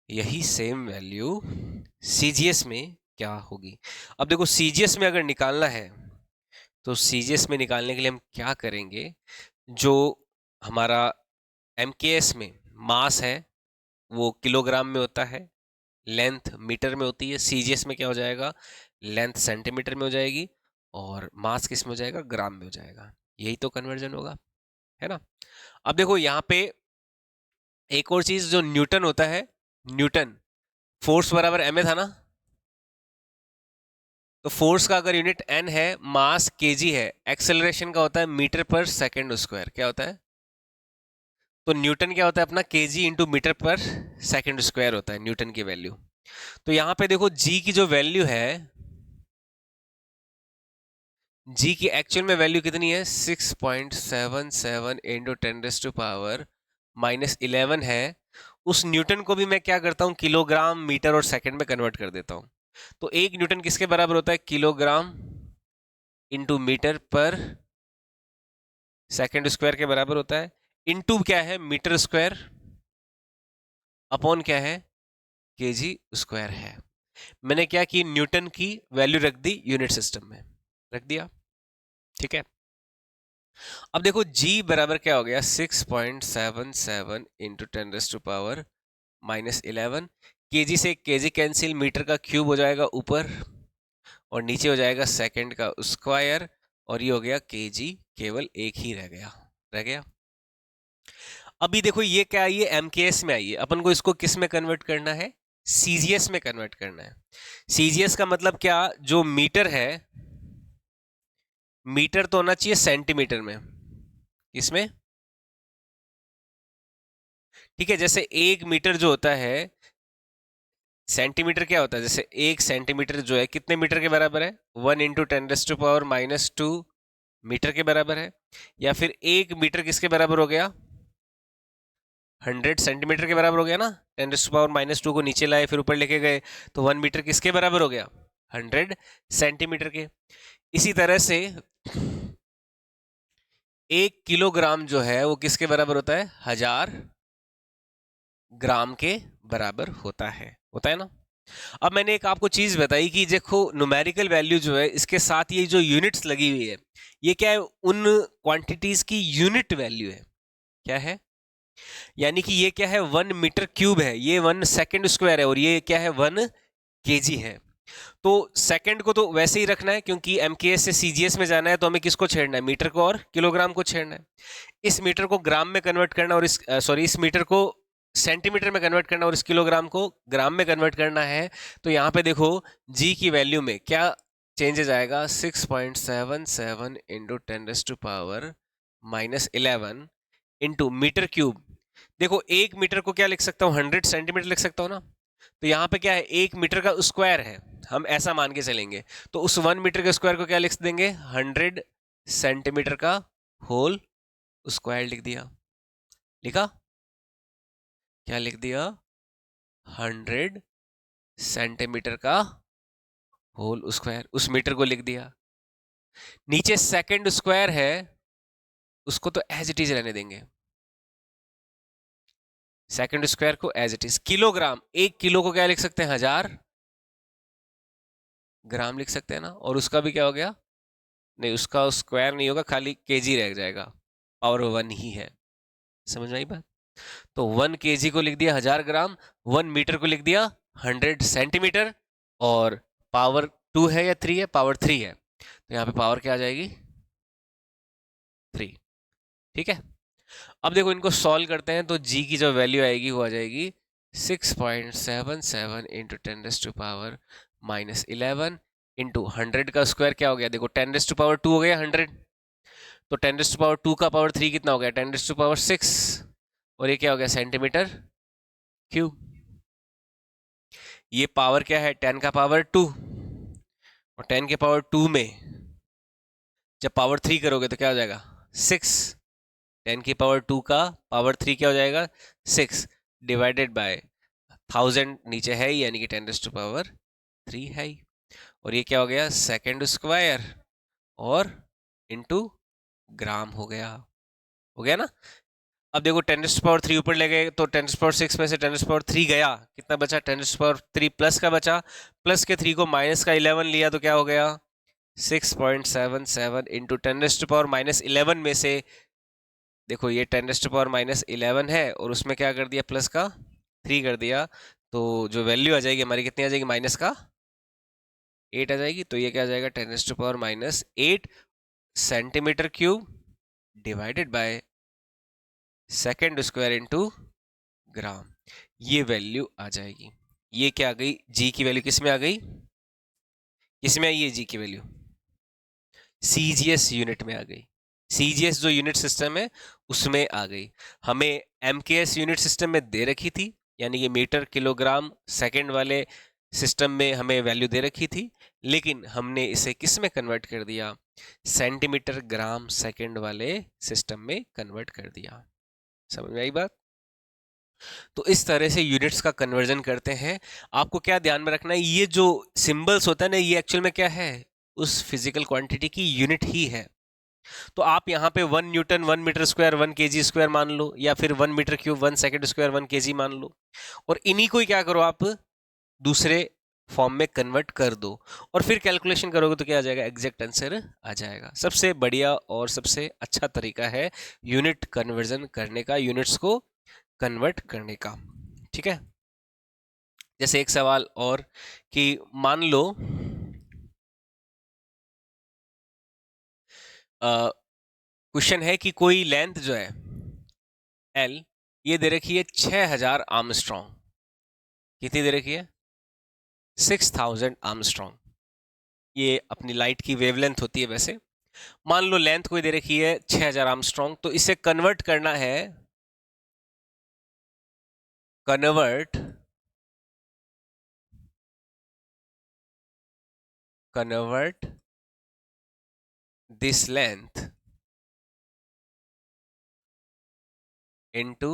यही सेम वैल्यू CGS में क्या होगी? अब देखो CGS में अगर निकालना है तो CGS में निकालने के लिए हम क्या करेंगे? जो हमारा MKS में मास है वो किलोग्राम में होता है, लेंथ मीटर में होती है। CGS में क्या हो जाएगा? लेंथ सेंटीमीटर में हो जाएगी और मास किस में हो जाएगा? ग्राम में हो जाएगा। यही तो कन्वर्जन होगा, है ना? अब देखो यहाँ पे एक और चीज, जो न्यूटन होता है, न्यूटन फोर्स बराबर ma था ना? तो फोर्स का अगर यूनिट n है, मास kg है, एक्सेलरेशन का होता है मीटर पर सेकेंड स्क्वायर। क्या होता है? तो न्यूटन क्या होता है अपना? kg इंटू मीटर पर सेकेंड स्क्वायर होता है न्यूटन की वैल्यू। तो यहां पे देखो g की जो वैल्यू है, g की एक्चुअल में वैल्यू कितनी है? 6.77 इंटू 10⁻⁻11 है। उस न्यूटन को भी मैं क्या करता हूं? किलोग्राम, मीटर और सेकंड में कन्वर्ट कर देता हूं। तो एक न्यूटन किसके बराबर होता है? किलोग्राम इंटू मीटर पर सेकंड स्क्वायर के बराबर होता है। इंटू क्या है? मीटर स्क्वायर, अपॉन क्या है? केजी स्क्वायर है। मैंने क्या की? न्यूटन की वैल्यू रख दी यूनिट सिस्टम में, रख दिया। ठीक है, अब देखो g बराबर क्या हो गया? 6.77 इंटू 10⁻⁻11। केजी से केजी कैंसिल, मीटर का क्यूब हो जाएगा ऊपर और नीचे हो जाएगा सेकंड का स्क्वायर, और ये हो गया केजी, केवल एक ही रह गया, रह गया। अभी देखो ये क्या आई है? एमकेएस में आई है। अपन को इसको किस में कन्वर्ट करना है? सीजीएस में कन्वर्ट करना है। सीजीएस का मतलब क्या? जो मीटर है, मीटर तो होना चाहिए सेंटीमीटर में, इसमें, ठीक है। जैसे एक मीटर जो होता है, सेंटीमीटर क्या होता है? जैसे एक सेंटीमीटर जो है कितने मीटर के बराबर है? 1 × 10⁻⁻² मीटर के बराबर है। या फिर एक मीटर किसके बराबर हो गया? 100 सेंटीमीटर के बराबर हो गया ना। 10⁻⁻² को नीचे लाए फिर ऊपर लेके गए, तो 1 मीटर किसके बराबर हो गया? 100 सेंटीमीटर के। इसी तरह से 1 किलोग्राम जो है वो किसके बराबर होता है? 1000 ग्राम के बराबर होता है ना। अब मैंने एक आपको चीज बताई कि देखो न्यूमेरिकल वैल्यू जो है, इसके साथ ये जो यूनिट्स लगी हुई है, ये क्या है? उन क्वांटिटीज की यूनिट वैल्यू है। क्या है? यानी कि ये क्या है? 1 मीटर क्यूब है, ये 1 सेकंड स्क्वायर है, और ये क्या है? 1 केजी है। तो सेकंड को तो वैसे ही रखना है, क्योंकि एमकेएस से सीजीएस में जाना है, तो हमें किसको छेड़ना है? मीटर को और किलोग्राम को छेड़ना है। इस मीटर को ग्राम में कन्वर्ट करना, और इस मीटर को सेंटीमीटर में कन्वर्ट करना, और इस किलोग्राम को ग्राम में कन्वर्ट करना है। तो यहाँ पे देखो जी की वैल्यू में क्या चेंजेस आएगा? 6.77 इंटू 10⁻⁻11 इंटू मीटर क्यूब। देखो एक मीटर को क्या लिख सकता हूँ? 100 सेंटीमीटर लिख सकता हूँ ना। तो यहाँ पे क्या है? एक मीटर का स्क्वायर है, हम ऐसा मान के चलेंगे। तो उस 1 मीटर के स्क्वायर को क्या लिख देंगे? 100 सेंटीमीटर का होल स्क्वायर लिख दिया। लिखा? क्या लिख दिया? 100 सेंटीमीटर का होल स्क्वायर, उस मीटर को लिख दिया। नीचे सेकंड स्क्वायर है, उसको तो एज इट इज रहने देंगे। सेकंड स्क्वायर को as it is. Kilogram, 1 kilo को क्या लिख सकते हैं? 1000 ग्राम लिख सकते हैं ना। और उसका भी क्या हो गया? नहीं, उसका स्क्वायर नहीं होगा, खाली केजी रह जाएगा, पावर 1 ही है। समझ में आई बात? तो 1 केजी को लिख दिया 1000 ग्राम, 1 मीटर को लिख दिया 100 सेंटीमीटर, और पावर 2 है या 3 है? पावर 3 है, तो यहाँ पे पावर क्या आ जाएगी? 3। ठीक है, अब देखो इनको सॉल्व करते हैं, तो जी की जो वैल्यू आएगी वो आ जाएगी 6.77 इंटू 10⁻⁻11 इंटू 100 का स्क्वायर क्या हो गया? देखो 10⁻2 हो गया 100, तो 10⁻2 का पावर 3 कितना हो गया? 10⁻6, और ये क्या हो गया? Centimetre cube. ये पावर क्या है? 10 का पावर 2, और 10 के पावर 2 में जब पावर 3 करोगे तो क्या हो जाएगा? 6। 10 की पावर 2 का पावर 3 क्या हो जाएगा? 6। डिवाइडेड बाय 1000 नीचे है ही, यानी कि 10⁻³ है ही। और ये क्या हो गया, सेकेंड स्क्वायर और इनटू ग्राम हो गया ना। अब देखो 10⁻³ ऊपर ले गए तो 10⁻6 में से 10⁻³ गया, कितना बचा, 10⁻³ प्लस का बचा, प्लस के 3 को माइनस का 11 लिया तो क्या हो गया 6.77 इंटू 10⁻11 में से देखो ये 10⁻11 है और उसमें क्या कर दिया, प्लस का 3 कर दिया, तो जो वैल्यू आ जाएगी हमारी कितनी आ जाएगी, माइनस का 8 आ जाएगी। तो ये क्या आ जाएगा 10⁻8 centimetre cube divided by second square into gram, ये वैल्यू आ जाएगी। ये क्या आ गई, जी की वैल्यू किस में आ गई, किस में आई है जी की वैल्यू, सीजीएस यूनिट में आ गई। सीजीएस जो यूनिट सिस्टम है उसमें आ गई। हमें एमकेएस यूनिट सिस्टम में दे रखी थी, यानी कि मीटर किलोग्राम सेकंड वाले सिस्टम में हमें वैल्यू दे रखी थी, लेकिन हमने इसे किस में कन्वर्ट कर दिया, सेंटीमीटर ग्राम सेकंड वाले सिस्टम में कन्वर्ट कर दिया। समझ में आई बात। तो इस तरह से यूनिट्स का कन्वर्जन करते हैं। आपको क्या ध्यान में रखना है, ये जो सिंबल्स होता है ना, ये एक्चुअल में क्या है, उस फिजिकल क्वांटिटी की यूनिट ही है। तो आप यहाँ पे 1 newton 1 metre square 1 KG square मान लो, या फिर 1 metre cube 1 second square 1 KG मान लो, और इन्हीं को ही क्या करो आप दूसरे फॉर्म में कन्वर्ट कर दो, और फिर कैलकुलेशन करोगे तो क्या आ जाएगा, एग्जैक्ट आंसर आ जाएगा। सबसे बढ़िया और सबसे अच्छा तरीका है यूनिट कन्वर्जन करने का, यूनिट्स को कन्वर्ट करने का। ठीक है, जैसे एक सवाल और कि मान लो क्वेश्चन है कि कोई लेंथ जो है एल, ये दे रखी है 6000 आर्मस्ट्रॉन्ग, कितनी दे रखी है 6000 आर्मस्ट्रॉन्ग, ये अपनी लाइट की वेवलेंथ होती है वैसे। मान लो लेंथ कोई दे रखी है 6000 आर्मस्ट्रॉन्ग, तो इसे कन्वर्ट करना है, convert this length into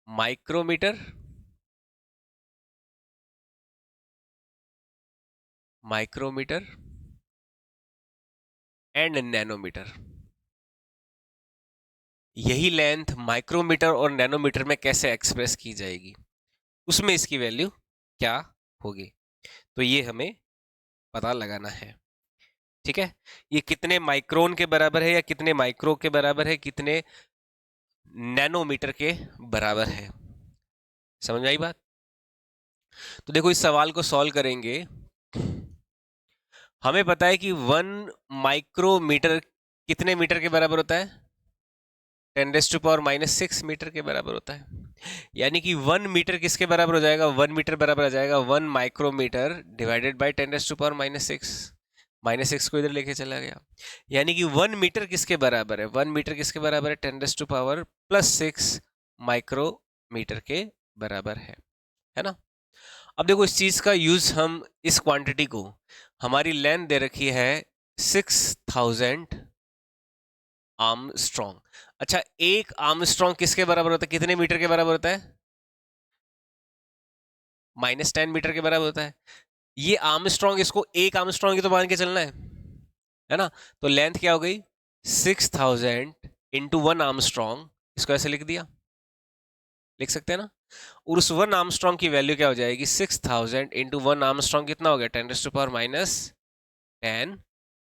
micrometre and nanometre. यही लेंथ माइक्रोमीटर और नैनोमीटर में कैसे एक्सप्रेस की जाएगी, उसमें इसकी वैल्यू क्या होगी, तो ये हमें पता लगाना है। ठीक है, ये कितने माइक्रोन के बराबर है, या कितने माइक्रो के बराबर है, कितने नैनोमीटर के बराबर है। समझ में आई बात। तो देखो इस सवाल को सॉल्व करेंगे, हमें पता है कि 1 माइक्रोमीटर कितने मीटर के बराबर होता है, 10⁻⁻6 मीटर के बराबर होता है। यानी कि 1 मीटर किसके बराबर हो जाएगा, 1 मीटर बराबर आ जाएगा 1 माइक्रोमीटर डिवाइडेड बाय 10⁻⁻6, -6 को इधर लेके चला गया, यानी कि 1 मीटर किसके बराबर है, 1 मीटर किसके बराबर है, 10⁻+6 माइक्रोमीटर के बराबर है ना। अब देखो इस चीज का यूज हम इस क्वांटिटी को, हमारी लेंथ दे रखी है 6000 आर्मस्ट्रॉन्ग। अच्छा, एक आर्मस्ट्रॉन्ग किसके बराबर होता है, कितने मीटर के बराबर होता है, -10 मीटर के बराबर होता है। ये आर्मस्ट्रॉन्ग, इसको एक आर्मस्ट्रॉन्ग ही तो मान के चलना है ना। तो लेंथ क्या हो गई 6000 इंटू 1 आर्मस्ट्रॉन्ग, इसको ऐसे लिख दिया, लिख सकते हैं ना। और उस 1 आर्मस्ट्रॉन्ग की वैल्यू क्या हो जाएगी, 6000 इंटू 1 आर्मस्ट्रॉन्ग कितना हो गया, 10⁻⁻10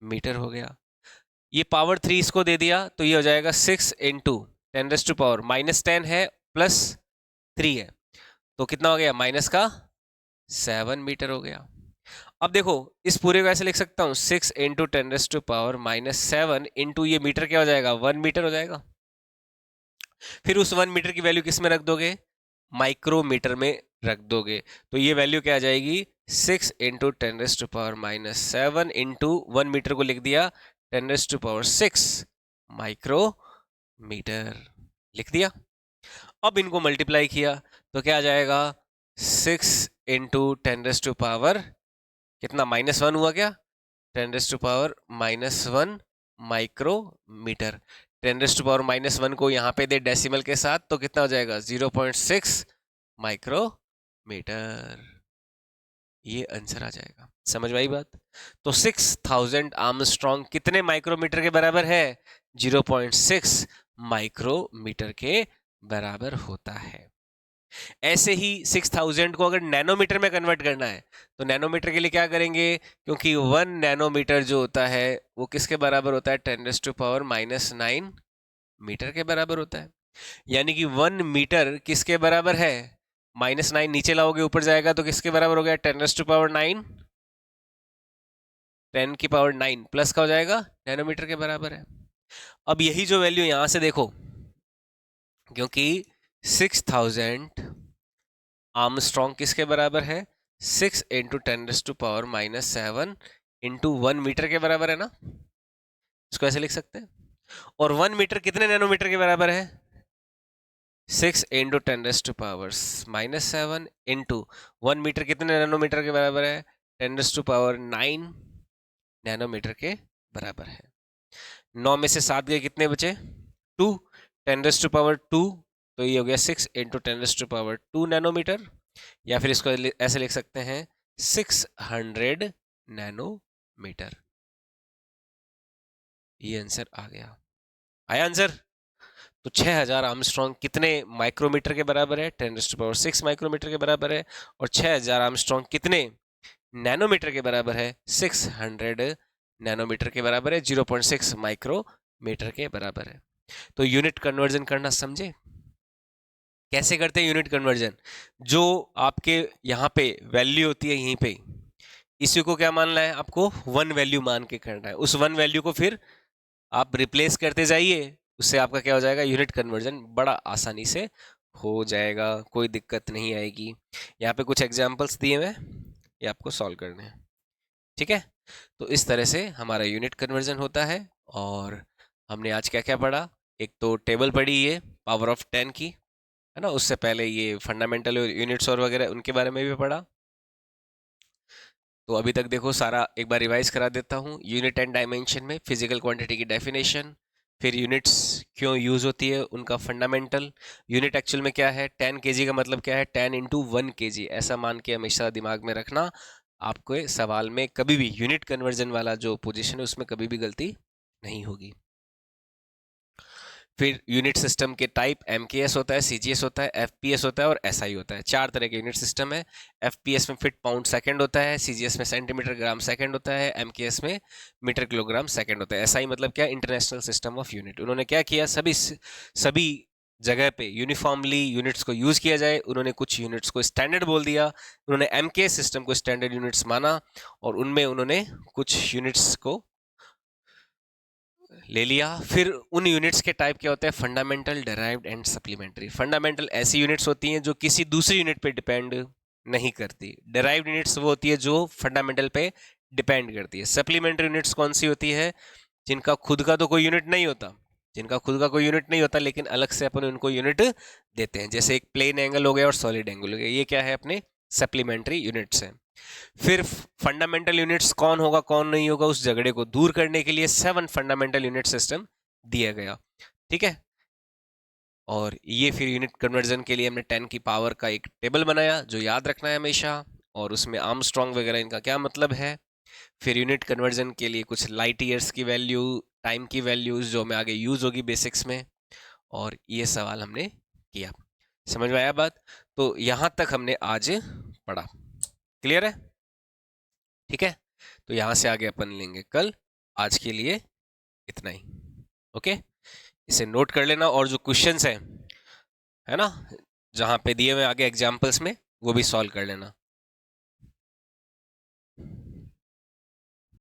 मीटर हो गया। ये पावर 3 इसको दे दिया तो ये हो जाएगा 6 इंटू 10⁻⁻10 है प्लस 3 है, तो कितना हो गया, माइनस का 7 मीटर हो गया। अब देखो इस पूरे को ऐसे लिख सकता हूँ 6 इंटू 10⁻⁻7 इंटू ये मीटर क्या हो जाएगा, 1 मीटर हो जाएगा। फिर उस 1 मीटर की वैल्यू किस में रख दोगे, माइक्रोमीटर में रख दोगे, तो ये वैल्यू क्या आ जाएगी 6 इंटू 10⁻⁻7 इंटू 1 मीटर को लिख दिया 10⁻6 माइक्रोमीटर, लिख दिया। अब इनको मल्टीप्लाई किया तो क्या आ जाएगा 6 इंटू 10⁻, कितना -1 हुआ क्या, 10⁻⁻1 माइक्रोमीटर। 10⁻⁻1 को यहाँ पे दे डेसिमल के साथ तो कितना हो जाएगा 0.6 माइक्रोमीटर। ये आंसर आ जाएगा। समझ में आई बात? तो 6000 आर्मस्ट्रॉन्ग कितने माइक्रोमीटर के बराबर है? 0.6 माइक्रोमीटर के बराबर होता है। ऐसे ही 6000 को अगर नैनोमीटर में कन्वर्ट करना है तो नैनोमीटर के लिए क्या करेंगे? क्योंकि 1 नैनोमीटर जो होता है वो किसके बराबर होता है? 10⁻⁹ मीटर के बराबर होता है। यानी कि 1 मीटर किसके बराबर है? -9 नीचे लाओगे ऊपर जाएगा तो किसके बराबर हो गया? 10⁹ 10⁹ प्लस का हो जाएगा नैनोमीटर के बराबर है। अब यही जो वैल्यू यहां से देखो, क्योंकि 6000 आर्मस्ट्रॉन्ग किसके बराबर है? 6 × 10⁻⁷ इंटू 1 मीटर के बराबर है ना? इसको ऐसे लिख सकते हैं। और 1 मीटर कितने नैनोमीटर के बराबर है? 6 × 10⁻⁷ इंटू 1 मीटर कितने नैनोमीटर के बराबर है? 10⁹ नैनोमीटर के बराबर है। 9 में से 7 गए, कितने बचे? 2। 10⁻2 तो ये हो गया 6 × 10⁻2 नैनोमीटर, या फिर इसको ऐसे लिख सकते हैं 600 नैनोमीटर। ये आंसर आ गया। आया आंसर? तो 6000 आर्मस्ट्रॉन्ग कितने माइक्रोमीटर के बराबर है? 10⁻6 माइक्रोमीटर के बराबर है। और 6000 आर्मस्ट्रॉन्ग कितने नैनोमीटर के बराबर है? 600 नैनोमीटर के बराबर है, 0.6 माइक्रोमीटर के बराबर है। तो यूनिट कन्वर्जन करना समझे? कैसे करते हैं यूनिट कन्वर्जन? जो आपके यहाँ पे वैल्यू होती है यहीं पे, इसी को क्या मानना है आपको? 1 वैल्यू मान के करना है। उस 1 वैल्यू को फिर आप रिप्लेस करते जाइए, उससे आपका क्या हो जाएगा? यूनिट कन्वर्जन बड़ा आसानी से हो जाएगा, कोई दिक्कत नहीं आएगी। यहाँ पे कुछ एग्जांपल्स दिए हुए हैं, ये आपको सॉल्व करने हैं। ठीक है? तो इस तरह से हमारा यूनिट कन्वर्जन होता है। और हमने आज क्या क्या पढ़ा? एक तो टेबल पढ़ी है पावर ऑफ 10 की, है ना? उससे पहले ये फंडामेंटल यूनिट्स और वगैरह उनके बारे में भी पढ़ा। तो अभी तक देखो सारा एक बार रिवाइज करा देता हूँ। यूनिट एंड डायमेंशन में फिजिकल क्वांटिटी की डेफिनेशन, फिर यूनिट्स क्यों यूज होती है, उनका फंडामेंटल, यूनिट एक्चुअल में क्या है, 10 kg का मतलब क्या है, 10 × 1 kg, ऐसा मान के हमेशा दिमाग में रखना। आपको सवाल में कभी भी यूनिट कन्वर्जन वाला जो पोजीशन है उसमें कभी भी गलती नहीं होगी। फिर यूनिट सिस्टम के टाइप, एमकेएस होता है, सीजीएस होता है, एफपीएस होता है और एसआई होता है। 4 तरह के यूनिट सिस्टम है। एफपीएस में फीट पाउंड सेकंड होता है, सीजीएस में सेंटीमीटर ग्राम सेकंड होता है, एमकेएस में मीटर किलोग्राम सेकंड होता है। एसआई मतलब क्या? International system of unit. उन्होंने क्या किया? सभी जगह पे यूनिफॉर्मली यूनिट्स को यूज किया जाए। उन्होंने कुछ यूनिट्स को स्टैंडर्ड बोल दिया, उन्होंने एमकेएस सिस्टम को स्टैंडर्ड यूनिट्स माना और उनमें उन्होंने कुछ यूनिट्स को ले लिया। फिर उन यूनिट्स के टाइप क्या होते हैं? Fundamental, derived and supplementary. Fundamental ऐसी यूनिट्स होती हैं जो किसी दूसरी यूनिट पे डिपेंड नहीं करती। डेराइव्ड यूनिट्स वो होती है जो फंडामेंटल पे डिपेंड करती है। सप्लीमेंट्री यूनिट्स कौन सी होती है? जिनका खुद का तो कोई यूनिट नहीं होता, जिनका खुद का कोई यूनिट नहीं होता लेकिन अलग से अपन उनको यूनिट देते हैं। जैसे एक प्लेन एंगल हो गया और सॉलिड एंगल हो गया, ये क्या है? अपने सप्लीमेंट्री यूनिट्स हैं। फिर फंडामेंटल यूनिट्स कौन होगा कौन नहीं होगा उस झगड़े को दूर करने के लिए 7 फंडामेंटल यूनिट सिस्टम दिया गया। ठीक है? और ये फिर यूनिट कन्वर्जन के लिए हमने 10 की पावर का एक टेबल बनाया जो याद रखना है हमेशा, और उसमें आर्मस्ट्रॉन्ग वगैरह इनका क्या मतलब है। फिर यूनिट कन्वर्जन के लिए कुछ लाइट ईयर्स की वैल्यू, टाइम की वैल्यूज जो हमें आगे यूज होगी बेसिक्स में, और ये सवाल हमने किया। समझ में आया बात? तो यहां तक हमने आज पढ़ा। क्लियर है? ठीक है? तो यहां से आगे अपन लेंगे कल। आज के लिए इतना ही। ओके, इसे नोट कर लेना और जो क्वेश्चंस हैं, है ना, जहां पे दिए हुए आगे एग्जांपल्स में, वो भी सॉल्व कर लेना।